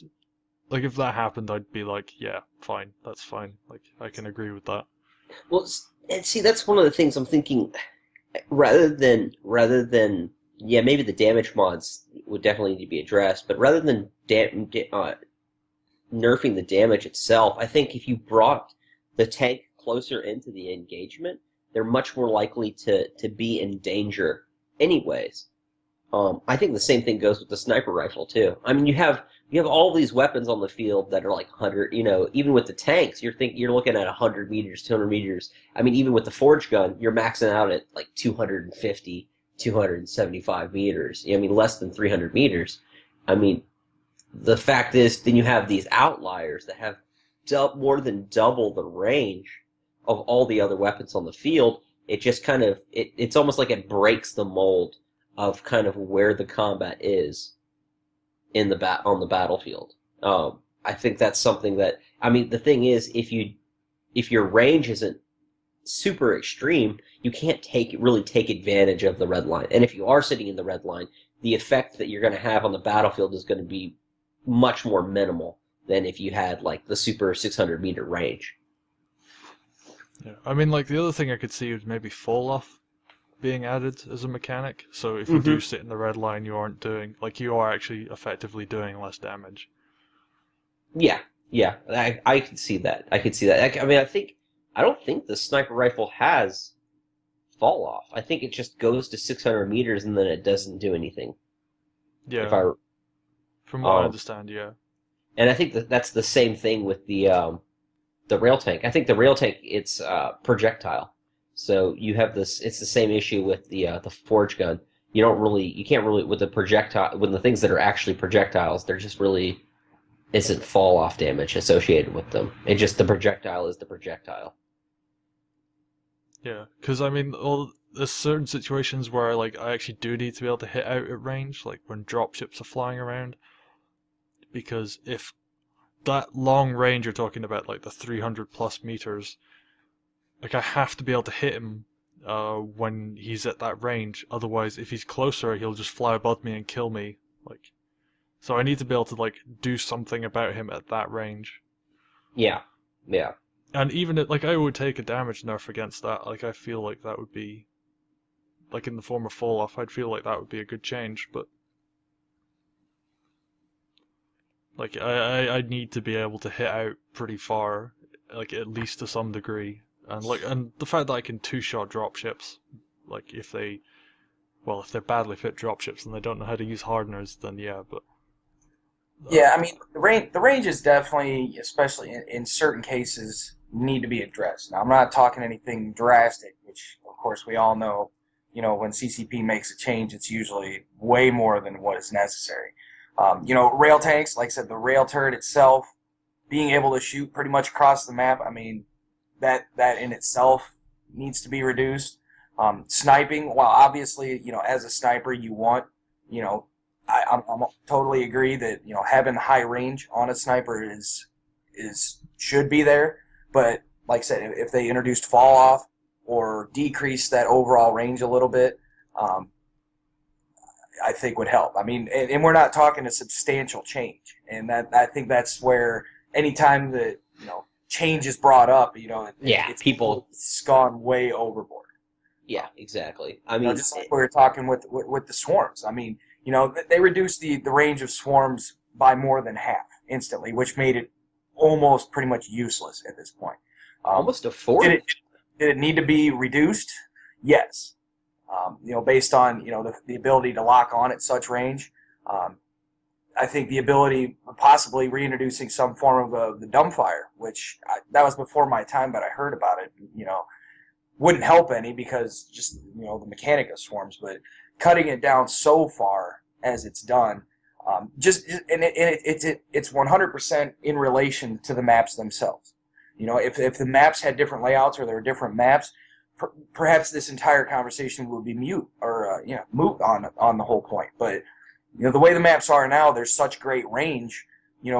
Like, if that happened, I'd be like, yeah, fine, that's fine. Like, I can agree with that. Well, and see, that's one of the things I'm thinking. Rather than maybe the damage mods would definitely need to be addressed, but rather than nerfing the damage itself, I think if you brought the tank closer into the engagement, they're much more likely to be in danger anyways. I think the same thing goes with the sniper rifle too. I mean, you have all these weapons on the field that are like 100, even with the tanks, you're looking at 100 meters, 200 meters. I mean, even with the forge gun, you're maxing out at like 250, 275 meters. I mean, less than 300 meters. I mean, the fact is, then you have these outliers that have more than double the range of all the other weapons on the field. It just kind of, it's almost like it breaks the mold of kind of where the combat is on the battlefield. I think that's something that, I mean, the thing is, if your range isn't super extreme, you can't really take advantage of the red line. And if you are sitting in the red line, the effect that you're going to have on the battlefield is going to be much more minimal than if you had like the super 600 meter range. Yeah, I mean, like, the other thing I could see is maybe fall off being added as a mechanic. So if you do sit in the red line, you are actually effectively doing less damage. Yeah, I could see that. I mean, I don't think the sniper rifle has fall off. I think it just goes to 600 meters and then it doesn't do anything. Yeah. From what I understand, yeah. And I think that's the same thing with the rail tank. I think the rail tank, it's projectile. So you have this. It's the same issue with the forge gun. You can't really with the projectile, when the things that are actually projectiles, they're just really isn't fall off damage associated with them. It just the projectile is the projectile. Yeah, because I mean, there's certain situations where like I actually do need to be able to hit out at range, like when dropships are flying around. Because if that long range you're talking about, like the 300 plus meters, like I have to be able to hit him when he's at that range. Otherwise, if he's closer, he'll just fly above me and kill me. Like, so I need to be able to like do something about him at that range. Yeah, yeah. And even like I would take a damage nerf against that. Like I feel like that would be, like in the form of fall off, I'd feel like that would be a good change. But like I need to be able to hit out pretty far, like at least to some degree. And the fact that I can two-shot dropships, like if they're badly fit dropships and they don't know how to use hardeners, then yeah, but Yeah, I mean, the range is definitely, especially in certain cases, need to be addressed. Now, I'm not talking anything drastic, which, of course, we all know, when CCP makes a change, it's usually way more than what is necessary. Rail tanks, like I said, the rail turret itself, being able to shoot pretty much across the map, I mean, that in itself needs to be reduced. Sniping, while obviously, as a sniper, you want, I'm totally agree that having high range on a sniper is should be there, but like I said, if they introduced fall off or decrease that overall range a little bit, I think would help. I mean, and we're not talking a substantial change, and that I think that's where anytime that change is brought up, it's gone way overboard. Yeah, exactly. I mean, just like we were talking with the swarms. I mean, they reduced the range of swarms by more than half instantly, which made it almost pretty much useless at this point. Almost a fourth. Did it need to be reduced? Yes. Based on the ability to lock on at such range. I think the ability of possibly reintroducing some form of the dumbfire, which that was before my time, but I heard about it. Wouldn't help any because just the mechanic of swarms, but cutting it down so far as it's done, it's 100% in relation to the maps themselves. If the maps had different layouts or there were different maps, perhaps this entire conversation would be moot on the whole point. But the way the maps are now, there's such great range,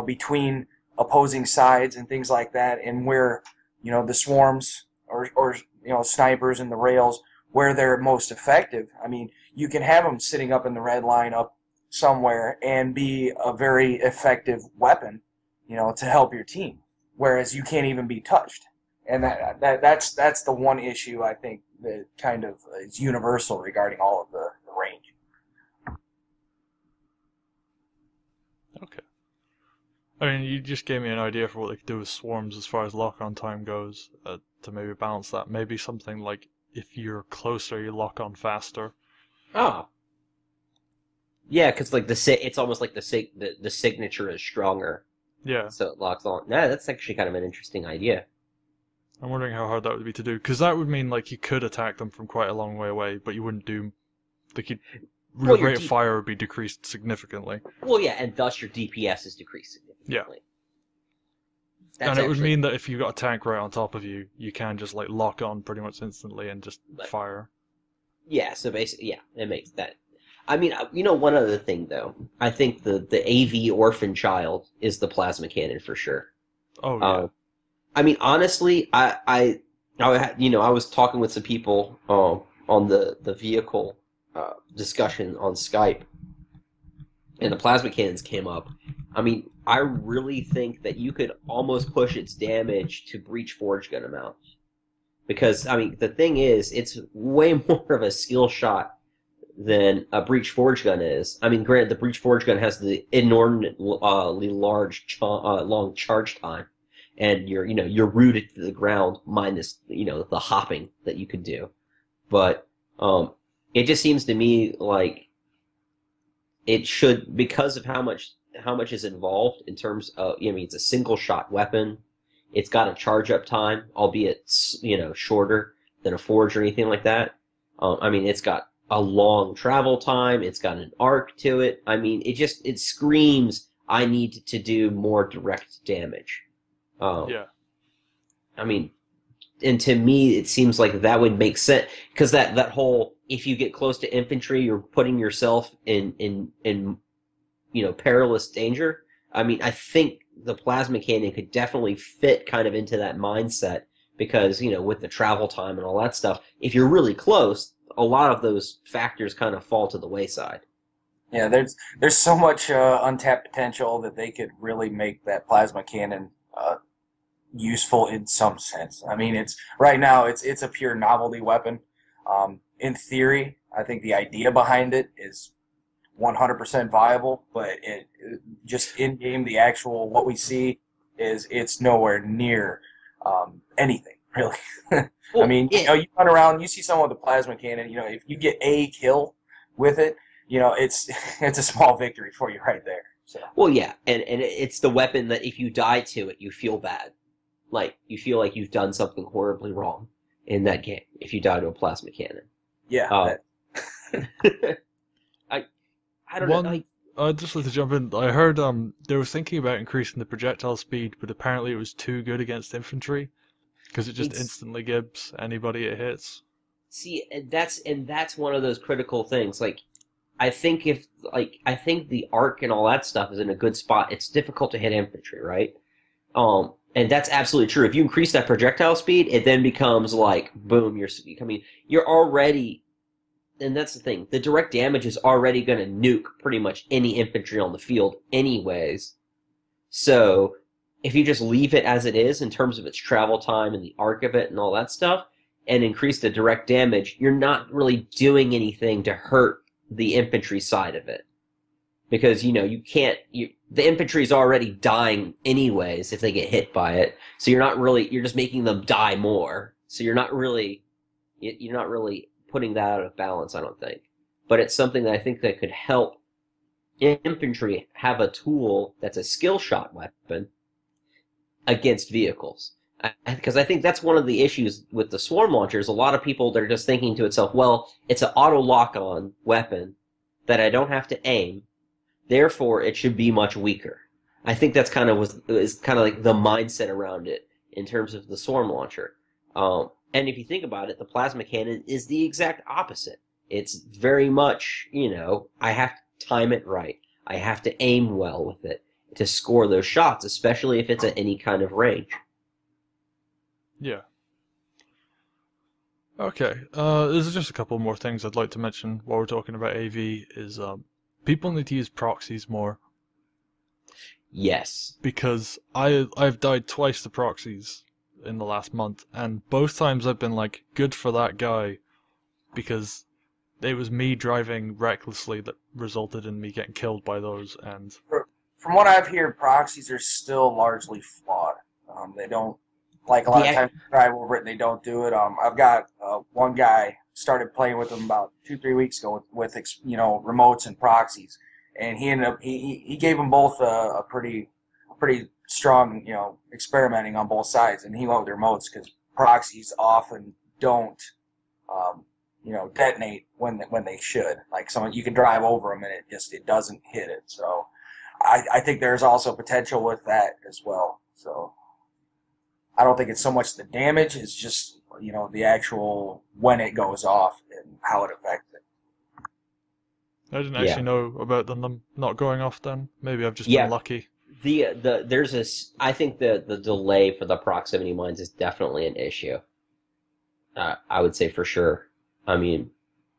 between opposing sides and things like that, and where the swarms or snipers and the rails where they're most effective. I mean, you can have them sitting up in the red line up somewhere and be a very effective weapon, to help your team, whereas you can't even be touched. And that's the one issue I think that kind of is universal regarding all of the range. okay. I mean, you just gave me an idea for what they could do with swarms as far as lock-on time goes, to maybe balance that. Maybe something like if you're closer, you lock on faster. Oh. Yeah, because like it's almost like the signature is stronger. Yeah. So it locks on. Nah, that's actually kind of an interesting idea. I'm wondering how hard that would be to do, because that would mean like you could attack them from quite a long way away, but you wouldn't do. Like your rate of fire would be decreased significantly. Well, yeah, and thus your DPS is decreased significantly. Yeah. And it would mean that if you got a tank right on top of you, you can just like lock on pretty much instantly and just fire. Yeah, so basically, yeah, it makes that. I mean, one other thing though, I think the AV orphan child is the plasma cannon for sure. Oh yeah. I mean, honestly, I was talking with some people on the vehicle discussion on Skype, and the plasma cannons came up. I mean, I really think that you could almost push its damage to breach forge gun amount. Because, I mean, the thing is, it's way more of a skill shot than a breach forge gun is. I mean, granted, the breach forge gun has the inordinately long charge time, and you're rooted to the ground minus the hopping that you could do. But it just seems to me like it should, because of how much is involved in terms of, it's a single shot weapon. It's got a charge up time, albeit shorter than a forge or anything like that. I mean, it's got a long travel time. It's got an arc to it. I mean, it screams, I need to do more direct damage. Yeah. I mean, and to me, it seems like that would make sense because that whole if you get close to infantry, you're putting yourself in perilous danger. I mean, I think the plasma cannon could definitely fit kind of into that mindset because with the travel time and all that stuff, if you're really close, a lot of those factors kind of fall to the wayside. Yeah, there's so much untapped potential that they could really make that plasma cannon useful in some sense. I mean, right now it's a pure novelty weapon. In theory, I think the idea behind it is 100% viable, but it just in game, the actual what we see it's nowhere near anything really. Well, I mean, you run around, you see someone with a plasma cannon. If you get a kill with it, it's a small victory for you right there. So. Well, yeah, and it's the weapon that if you die to it, you feel bad. Like, you feel like you've done something horribly wrong in that game if you die to a plasma cannon. Yeah. I don't know. Like, I'd just like to jump in. I heard they were thinking about increasing the projectile speed, but apparently it was too good against infantry because it just instantly gibbs anybody it hits. See, and that's one of those critical things. Like, I think the arc and all that stuff is in a good spot. It's difficult to hit infantry, right? And that's absolutely true. If you increase that projectile speed, it then becomes like, boom, you're already, and that's the thing, the direct damage is already going to nuke pretty much any infantry on the field anyways. So, if you just leave it as it is in terms of its travel time and the arc of it and all that stuff, and increase the direct damage, you're not really doing anything to hurt the infantry side of it. Because, the infantry's already dying anyways if they get hit by it. So you're just making them die more. So you're not really putting that out of balance, I don't think. But it's something that I think that could help infantry have a tool that's a skill shot weapon against vehicles. Because I think that's one of the issues with the swarm launchers. A lot of people, they're just thinking to itself, well, it's an auto lock-on weapon that I don't have to aim. Therefore, it should be much weaker. I think that's kind of like the mindset around it in terms of the swarm launcher. And if you think about it, the plasma cannon is the exact opposite. It's very much, I have to time it right. I have to aim well with it to score those shots, especially if it's at any kind of range. Yeah. Okay. There's just a couple more things I'd like to mention while we're talking about AV. Is people need to use proxies more. Yes. Because I've died twice to proxies in the last month, and both times I've been like, good for that guy, because it was me driving recklessly that resulted in me getting killed by those. And from what I've heard, proxies are still largely flawed. They don't, like a lot of times drive over it, and they don't do it. I've got one guy started playing with them about 2-3 weeks ago with remotes and proxies, and he ended up he gave them both a pretty strong experimenting on both sides, and he went with remotes because proxies often don't detonate when they should. Like you can drive over them and it doesn't hit it. So I think there's also potential with that as well. So I don't think it's so much the damage; it's just the actual when it goes off and how it affects it. I didn't actually know about them not going off then. Maybe I've just been lucky. I think the delay for the proximity mines is definitely an issue. I would say for sure. I mean,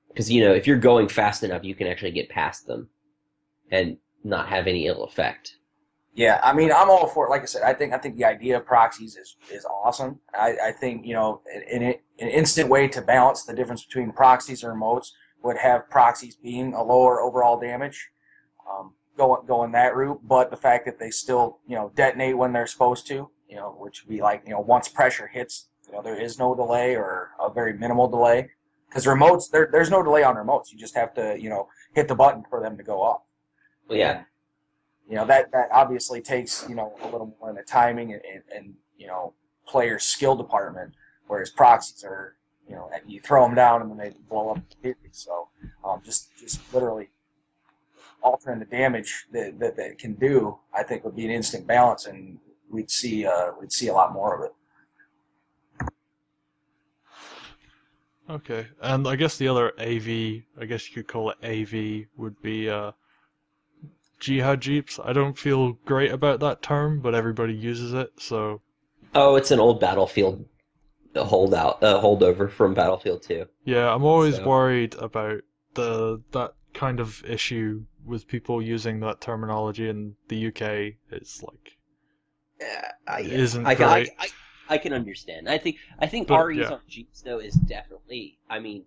because if you're going fast enough, you can actually get past them and not have any ill effect. Yeah, I mean, I'm all for it. Like I said, I think the idea of proxies is awesome. I think an instant way to balance the difference between proxies and remotes would have proxies being a lower overall damage, going that route. But the fact that they still detonate when they're supposed to, which would be like once pressure hits, there is no delay or a very minimal delay. Because remotes, there's no delay on remotes. You just have to hit the button for them to go off. Well, yeah. That obviously takes, a little more in the timing and player's skill department, whereas proxies are, you throw them down and then they blow up completely. So just literally altering the damage that it can do, I think would be an instant balance, and we'd see a lot more of it. Okay, and I guess the other AV, I guess you could call it AV, would be Jihad Jeeps. I don't feel great about that term, but everybody uses it, so... Oh, it's an old Battlefield holdover from Battlefield 2. Yeah, I'm always So- worried about that kind of issue with people using that terminology in the UK. It's like... Yeah, isn't I, great. I can understand. I think But, REs yeah. on Jeeps though is definitely. I mean,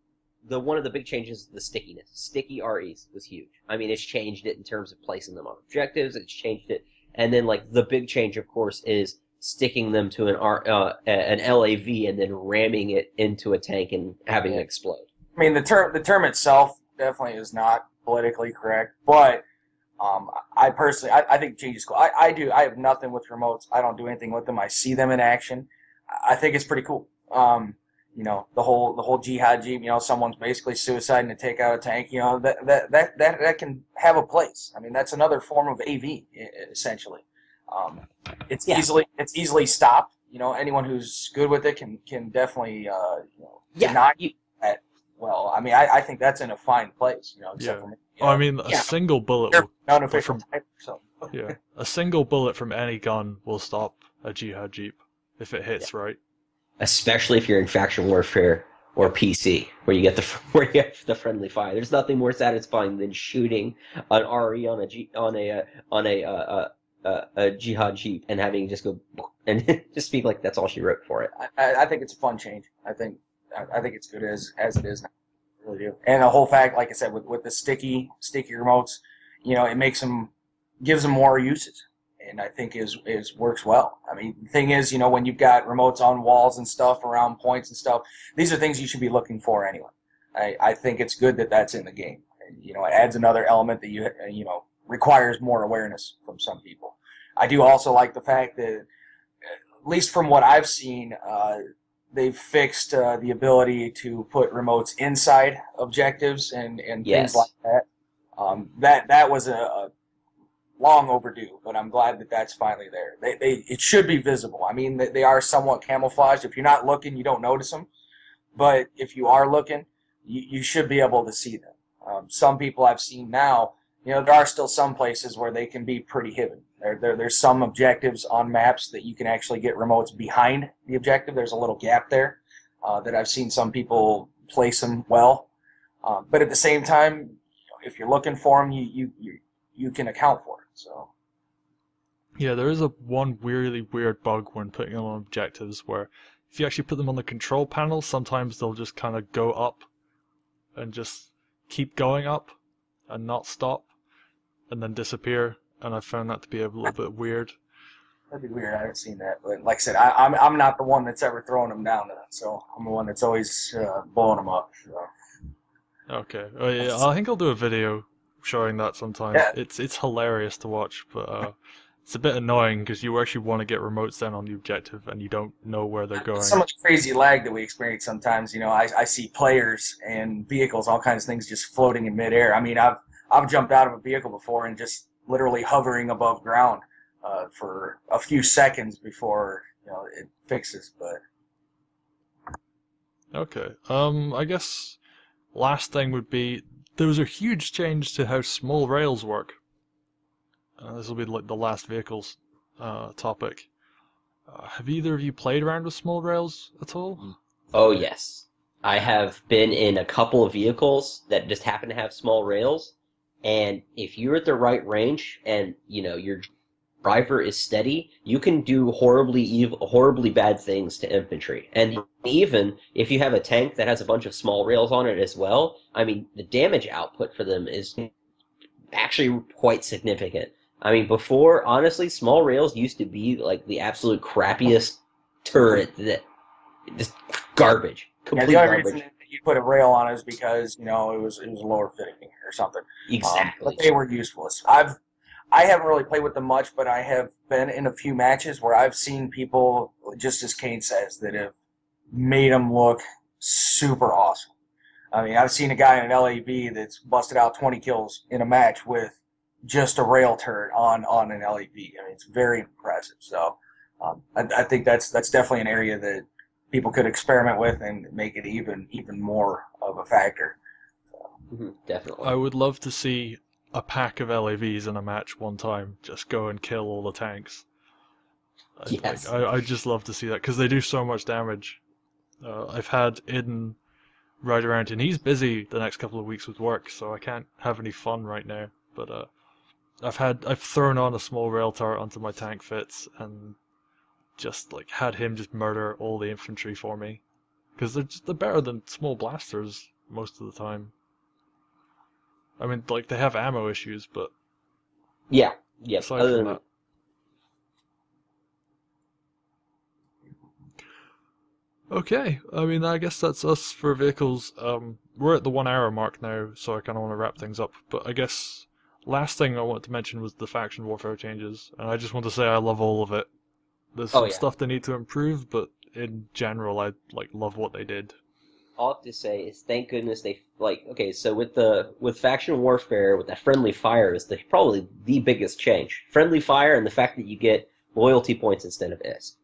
one of the big changes is the stickiness. Sticky REs was huge. I mean, it's changed it in terms of placing them on objectives. It's changed it, and then like the big change, of course, is sticking them to an LAV and then ramming it into a tank and having it explode. I mean, the term itself definitely is not politically correct, but I personally, I think change is cool. I have nothing with remotes. I don't do anything with them. I see them in action. I think it's pretty cool. You know, the whole jihad jeep, you know, someone's basically suiciding to take out a tank, you know, that can have a place. I mean, that's another form of AV, essentially. It's easily stopped. You know, anyone who's good with it can definitely, deny that. Well, I mean, I think that's in a fine place, you know, except for me. Oh, I mean, a single bullet will... Unofficial type, so. Yeah, a single bullet from any gun will stop a Jihad Jeep if it hits right. Especially if you're in faction warfare or PC, where you get the friendly fire. There's nothing more satisfying than shooting an RE on a jihad jeep and having it just go and just be like that's all she wrote for it. I think it's a fun change. I think it's good as it is now. I really do. And the whole fact, like I said, with the sticky remotes, you know, it gives them more uses. And I think is works well. I mean, the thing is, you know, when you've got remotes on walls and stuff around points and stuff, these are things you should be looking for anyway. I think it's good that that's in the game. And, you know, it adds another element that you know requires more awareness from some people. I do also like the fact that, at least from what I've seen, they've fixed the ability to put remotes inside objectives and Yes. things like that. That was a long overdue, but I'm glad that that's finally there. It should be visible. I mean, they are somewhat camouflaged. If you're not looking, you don't notice them. But if you are looking, you should be able to see them. Some people I've seen now, you know, there are still some places where they can be pretty hidden. There's some objectives on maps that you can actually get remotes behind the objective. There's a little gap there that I've seen some people place them well. But at the same time, if you're looking for them, you can account for it. So Yeah, there is one really weird bug when putting them on objectives where if you actually put them on the control panel, sometimes they'll just kind of go up and just keep going up and not stop and then disappear. And I found that to be a little bit weird. that'd be weird. I haven't seen that. But like I said, I'm not the one that's ever throwing them down to that. So I'm the one that's always blowing them up. So. Okay. Oh, yeah, I think I'll do a video showing that sometime. Yeah. It's hilarious to watch, but it's a bit annoying because you actually want to get remotes down on the objective and you don't know where they're going. So much crazy lag that we experience sometimes. You know, I see players and vehicles, all kinds of things just floating in midair. I mean, I've jumped out of a vehicle before and just literally hovering above ground for a few seconds before it fixes. But Okay. I guess last thing would be there was a huge change to how small rails work. This will be like the last vehicles topic. Have either of you played around with small rails at all? Oh yes, I have been in a couple of vehicles that just happen to have small rails, and if you're at the right range and your driver is steady, you can do horribly bad things to infantry. And even if you have a tank that has a bunch of small rails on it as well, I mean, the damage output for them is actually quite significant. I mean, before, honestly, small rails used to be like the absolute crappiest turret that just garbage. Complete the only garbage. reason that you put a rail on is because it was lower fitting or something. Exactly. But they were useless. I haven't really played with them much, but I have been in a few matches where I've seen people, just as Kane says, that have made them look super awesome. I mean, I've seen a guy in an LAV that's busted out 20 kills in a match with just a rail turret on an LEV. I mean, it's very impressive. So I think that's definitely an area that people could experiment with and make it even more of a factor. Definitely. I would love to see a pack of LAVs in a match one time. Just go and kill all the tanks. Yes. I'd just love to see that because they do so much damage. I've had Iden ride around, and he's busy the next couple of weeks with work, so I can't have any fun right now. But I've thrown on a small rail turret onto my tank fits and just like had him just murder all the infantry for me because they're better than small blasters most of the time. I mean, like they have ammo issues, but yeah. aside Other from than that. Okay, I mean, I guess that's us for vehicles. We're at the 1 hour mark now, so I kind of want to wrap things up. But I guess last thing I wanted to mention was the faction warfare changes, and I just want to say I love all of it. There's some stuff they need to improve, but in general, I love what they did. all I have to say is thank goodness they okay. So with faction warfare, with that friendly fire is probably the biggest change. Friendly fire and the fact that you get loyalty points instead of ISK.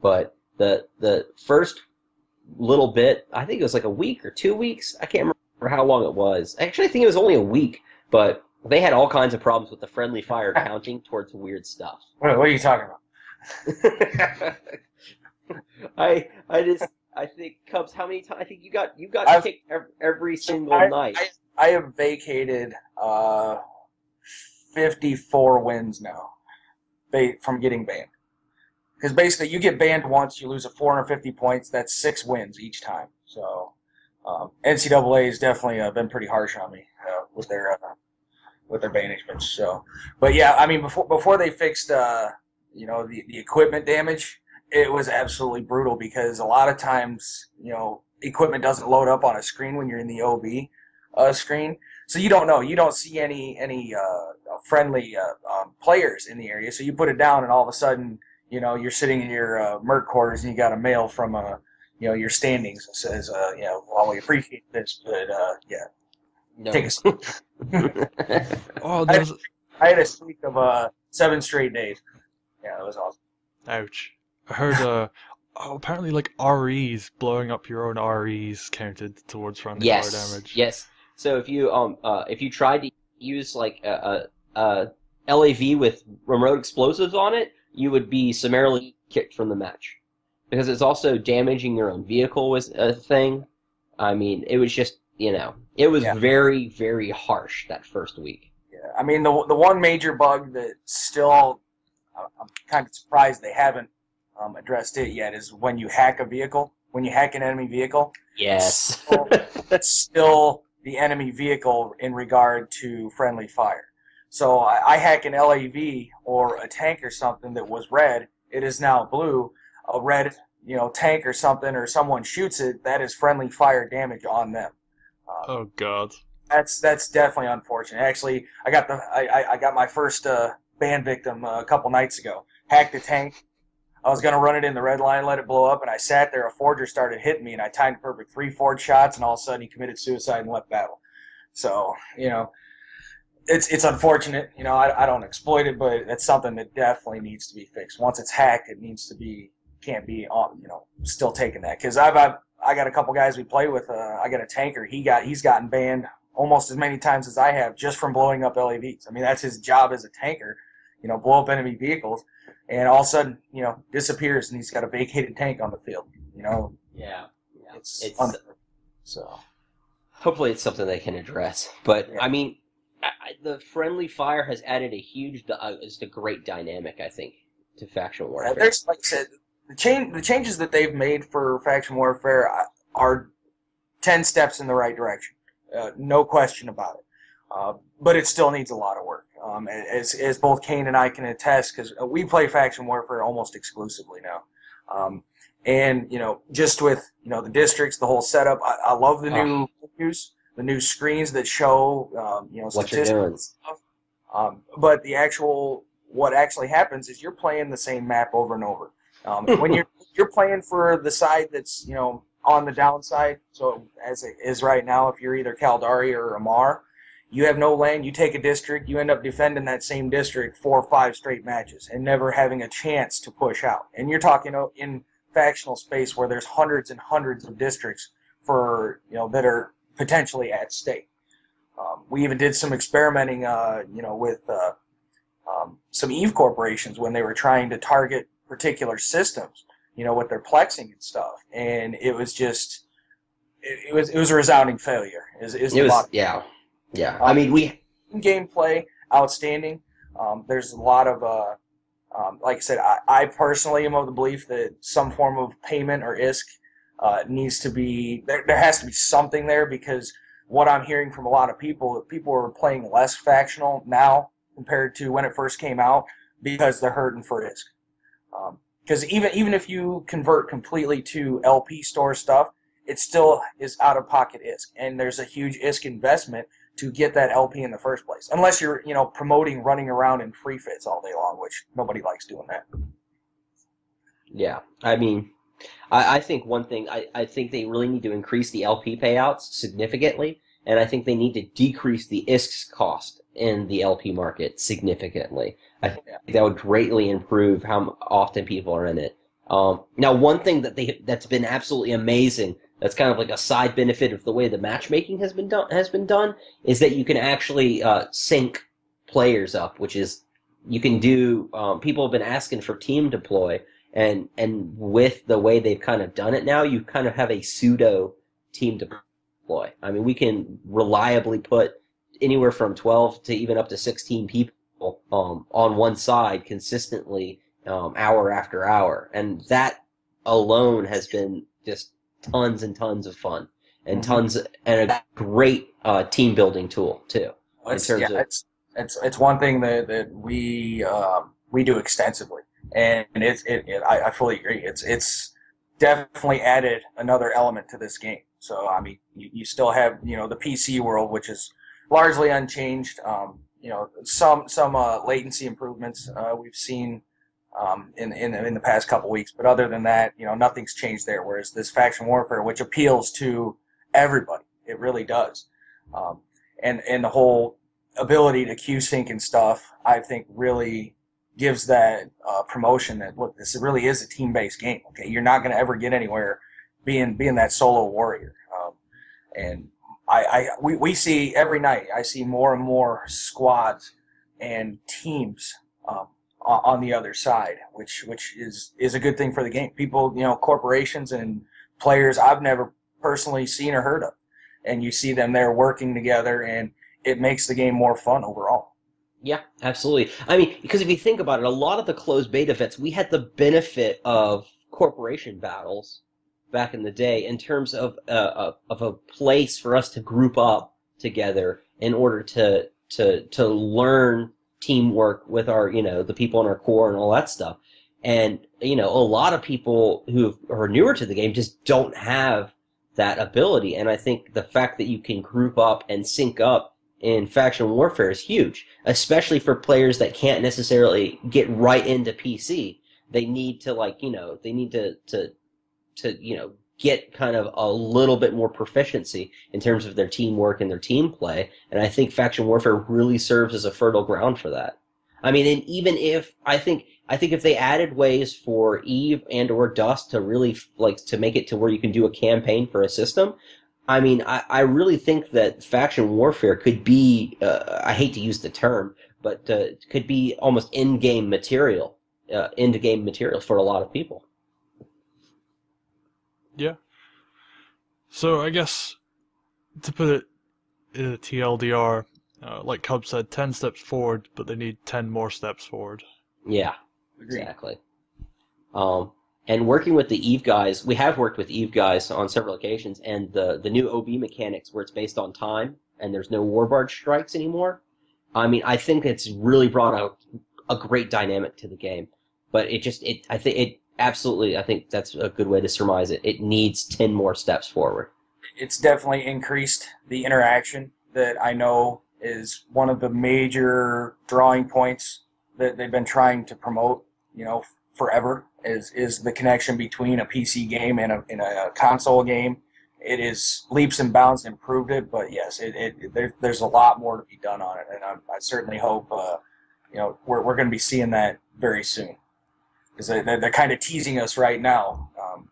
But the first little bit, I think it was like a week or 2 weeks. I can't remember how long it was. Actually, I think it was only a week, but they had all kinds of problems with the friendly fire counting towards weird stuff. What are you talking about? I think Cubs. How many times? I think you got kicked every single night. I have vacated 54 wins now from getting banned. Because basically, you get banned once, you lose a 450 points. That's 6 wins each time. So NCAA has definitely been pretty harsh on me with their banishments. So, but yeah, I mean, before they fixed the equipment damage, it was absolutely brutal because a lot of times equipment doesn't load up on a screen when you're in the OB screen, so you don't know. You don't see any friendly players in the area. So you put it down, and all of a sudden, you're sitting in your Merc quarters, and you got a mail from your standings that says, well, we appreciate this, but yeah, No. take a seat. Oh, I had a streak of 7 straight days. Yeah, it was awesome. ouch. I heard apparently REs, blowing up your own REs counted towards friendly fire damage. Yes. So if you tried to use a LAV with remote explosives on it, you would be summarily kicked from the match. Because it's also damaging your own vehicle was a thing. I mean, it was just, it was very, very harsh that first week. Yeah, I mean, the one major bug that still, I'm kind of surprised they haven't addressed it yet, is when you hack a vehicle, when you hack an enemy vehicle. Yes. That's still the enemy vehicle in regard to friendly fire. So I hack an LAV or a tank or something that was red, it is now blue. A red, tank or something, or someone shoots it, that is friendly fire damage on them. Oh God. That's definitely unfortunate. Actually, I got my first ban victim a couple nights ago. Hacked the tank. I was gonna run it in the red line, let it blow up, and I sat there. A forger started hitting me, and I timed perfect 3 forged shots, and all of a sudden he committed suicide and left battle. So it's unfortunate. I don't exploit it, but it's something that definitely needs to be fixed. Once it's hacked, it needs to be can't be still taking that, because I got a couple guys we play with. I got a tanker. He's gotten banned almost as many times as I have just from blowing up LAVs. I mean, that's his job as a tanker, blow up enemy vehicles, and all of a sudden, disappears, and he's got a vacated tank on the field. Yeah. It's so. Hopefully it's something they can address. But, I mean, the friendly fire has added a huge, just a great dynamic, I think, to faction warfare. There's, like I said, the changes that they've made for faction warfare are 10 steps in the right direction. No question about it. But it still needs a lot of work. As both Kane and I can attest, because we play faction warfare almost exclusively now. And, just with, the districts, the whole setup, I love the new menus, the new screens that show, what you're doing. Stuff. But what actually happens is you're playing the same map over and over. When you're playing for the side that's, on the downside, so as it is right now, if you're either Caldari or Amar, You have no land, you take a district, you end up defending that same district 4 or 5 straight matches and never having a chance to push out. And you're talking in factional space where there's hundreds and hundreds of districts for that are potentially at stake. We even did some experimenting, with some EVE corporations when they were trying to target particular systems, with their plexing and stuff, and it was just it was a resounding failure. Yeah. I mean, gameplay outstanding. There's a lot of like I said, I personally am of the belief that some form of payment or ISK needs to be there. There has to be something there, because what I'm hearing from a lot of people are playing less factional now compared to when it first came out, because they're hurting for ISK. Because even if you convert completely to LP store stuff, it still is out of pocket ISK, and there's a huge ISK investment to get that LP in the first place. Unless you're promoting running around in free fits all day long, which nobody likes doing that. Yeah, I mean, I think one thing, I think they really need to increase the LP payouts significantly, and I think they need to decrease the ISK cost in the LP market significantly. I think that would greatly improve how often people are in it. Now, one thing that's been absolutely amazing, that's kind of like a side benefit of the way the matchmaking has been done, is that you can actually sync players up, which is you can do. People have been asking for team deploy. And with the way they've kind of done it now, you kind of have a pseudo team deploy. I mean, we can reliably put anywhere from 12 to even up to 16 people on one side consistently, hour after hour. And that alone has been just tons and tons of fun and and a great team building tool too. It's one thing that we do extensively. And I fully agree. It's definitely added another element to this game. So I mean, you still have the PC world, which is largely unchanged. Some latency improvements we've seen in the past couple weeks, but other than that, nothing's changed there. Whereas this faction warfare, which appeals to everybody, it really does. And the whole ability to queue sync and stuff, I think really gives that promotion that, look, this really is a team-based game. Okay, you're not going to ever get anywhere being that solo warrior. And we see every night, I see more and more squads and teams on the other side, which is a good thing for the game. People, corporations and players I've never personally seen or heard of, and you see them there working together, and it makes the game more fun overall. Yeah, absolutely. I mean, because if you think about it, a lot of the closed beta vets, we had the benefit of corporation battles back in the day in terms of a place for us to group up together in order to learn teamwork with our, the people in our core and all that stuff. And, a lot of people who are newer to the game just don't have that ability. And I think the fact that you can group up and sync up in faction warfare is huge, especially for players that can't necessarily get right into PC. They need to get kind of a little bit more proficiency in terms of their teamwork and their team play. And I think faction warfare really serves as a fertile ground for that. I mean, and even if I think if they added ways for EVE and or Dust to really to make it to where you can do a campaign for a system, I mean, I really think that faction warfare could be, I hate to use the term, but could be almost in-game material for a lot of people. Yeah. So I guess, to put it in a TLDR, like Cub said, 10 steps forward, but they need 10 more steps forward. Yeah, exactly. And working with the EVE guys, we have worked with EVE guys on several occasions, and the new OB mechanics where it's based on time and there's no warbarge strikes anymore, I mean, I think it's really brought a great dynamic to the game. But I think that's a good way to surmise it. It needs 10 more steps forward. It's definitely increased the interaction that I know is one of the major drawing points that they've been trying to promote, forever, is the connection between a PC game and a console game, it is leaps and bounds improved it. But yes, there's a lot more to be done on it, and I certainly hope we're going to be seeing that very soon, because they're kind of teasing us right now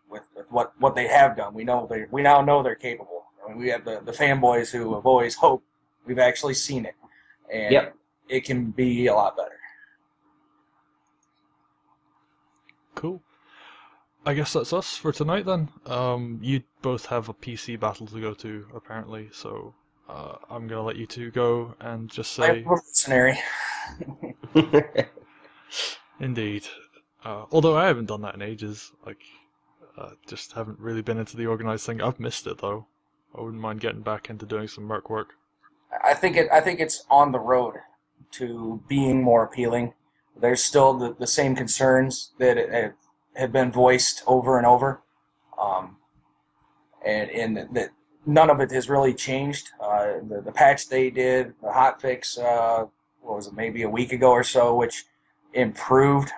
with what they have done. We now know they're capable. I mean, we have the fanboys who have always hoped. We've actually seen it, and it can be a lot better. Cool. I guess that's us for tonight then. You both have a PC battle to go to, apparently, so I'm going to let you two go and just say... I'm a mercenary. Indeed. Although I haven't done that in ages. Just haven't really been into the organized thing. I've missed it, though. I wouldn't mind getting back into doing some merc work. I think it's on the road to being more appealing. There's still the same concerns that have been voiced over and over, and that none of it has really changed. The patch they did, the hotfix, what was it, maybe a week ago or so, which improved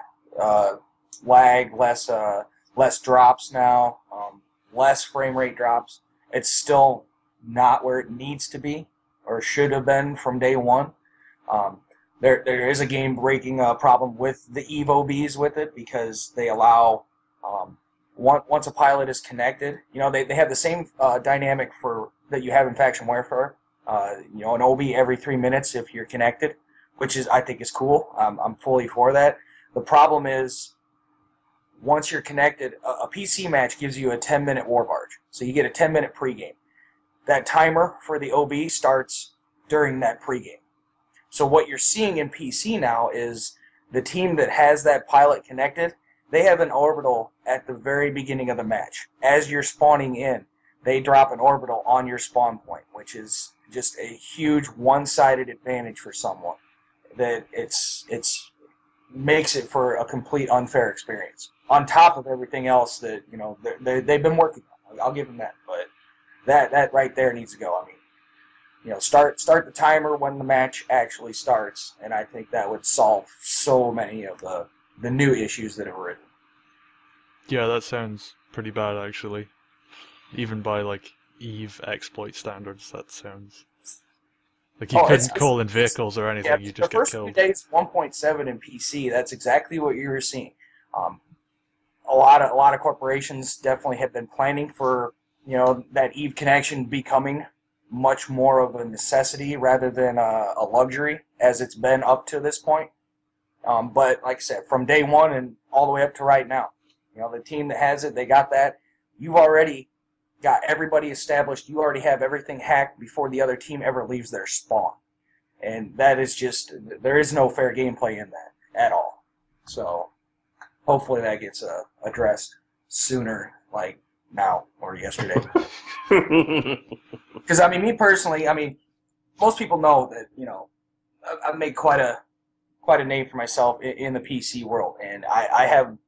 lag, less drops now, less frame rate drops. It's still not where it needs to be or should have been from day one. There is a game-breaking problem with the Evo Bs with it, because they allow, once a pilot is connected, they have the same dynamic that you have in Faction Warfare. An OB every 3 minutes if you're connected, which I think is cool. I'm fully for that. The problem is, once you're connected, a PC match gives you a 10-minute war barge. So you get a 10-minute pregame. That timer for the OB starts during that pregame. So what you're seeing in PC now is the team that has that pilot connected, they have an orbital at the very beginning of the match. As you're spawning in, they drop an orbital on your spawn point, which is just a huge one-sided advantage for someone. That it's makes it for a complete unfair experience. On top of everything else that they've been working on. I'll give them that, but that right there needs to go. I mean, start the timer when the match actually starts, and I think that would solve so many of the new issues that have arisen. Yeah, that sounds pretty bad, actually. Even by, EVE exploit standards, that sounds... you couldn't call in vehicles or anything, you just get killed. The first few days, 1.7 in PC, that's exactly what you were seeing. A lot of corporations definitely have been planning for, that EVE connection becoming much more of a necessity rather than a luxury, as it's been up to this point. But like I said, from day one and all the way up to right now, the team that has it, they got that. You've already got everybody established. You already have everything hacked before the other team ever leaves their spawn. And that is just, there is no fair gameplay in that at all. So hopefully that gets addressed sooner, like now or yesterday. Because, me personally, most people know that, I've made quite a name for myself in the PC world. And I have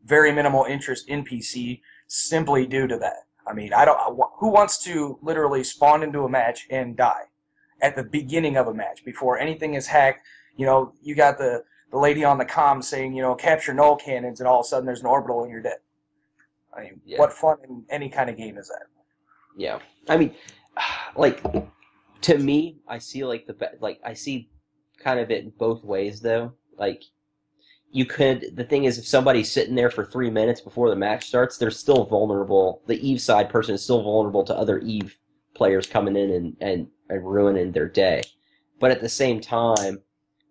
very minimal interest in PC simply due to that. Who wants to literally spawn into a match and die at the beginning of a match before anything is hacked? You got the lady on the comm saying, capture null cannons, and all of a sudden there's an orbital and you're dead. What fun in any kind of game is that? Yeah. To me, I see I see kind of it both ways though. The thing is, if somebody's sitting there for 3 minutes before the match starts, they're still vulnerable. The EVE side person is still vulnerable to other EVE players coming in and ruining their day. But at the same time,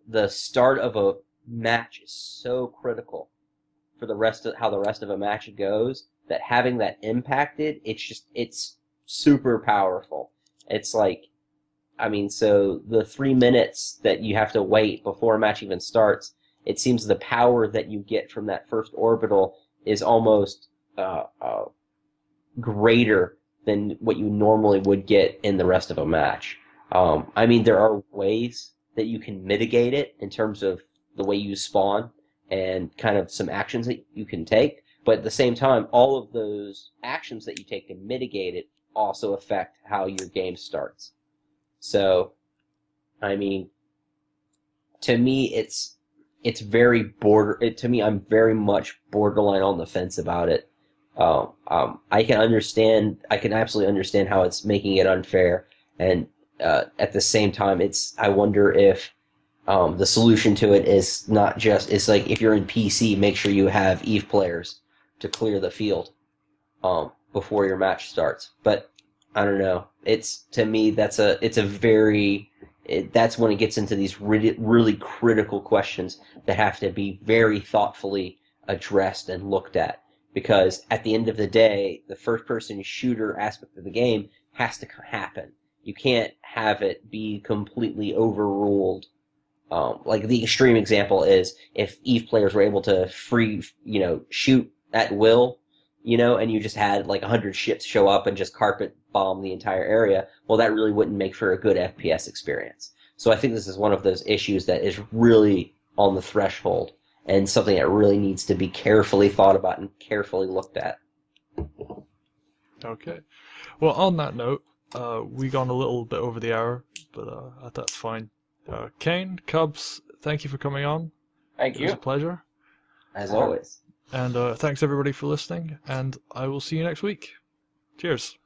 the start of a match is so critical for how the rest of a match goes, that having that impacted, it's super powerful. It's so the 3 minutes that you have to wait before a match even starts, it seems the power that you get from that first orbital is almost greater than what you normally would get in the rest of a match. There are ways that you can mitigate it in terms of the way you spawn and kind of some actions that you can take. But at the same time, all of those actions that you take to mitigate it also affect how your game starts. So, to me, it's very to me, I'm very much borderline on the fence about it. I can understand. I can absolutely understand how it's making it unfair, and at the same time, I wonder if the solution to it is not just. It's like if you're in PC, make sure you have Eve players to clear the field before your match starts. But I don't know. To me that's that's when it gets into these really, really critical questions that have to be very thoughtfully addressed and looked at. Because at the end of the day, the first-person shooter aspect of the game has to happen. You can't have it be completely overruled. Like the extreme example is if Eve players were able to shoot at will, and you just had like 100 ships show up and just carpet bomb the entire area, well, that really wouldn't make for a good FPS experience. So I think this is one of those issues that is really on the threshold and something that really needs to be carefully thought about and carefully looked at. Okay. Well, on that note, we gone a little bit over the hour, but that's fine. Kane, Cubs, thank you for coming on. Thank It you. was a pleasure. As always. And thanks everybody for listening, and I will see you next week. Cheers.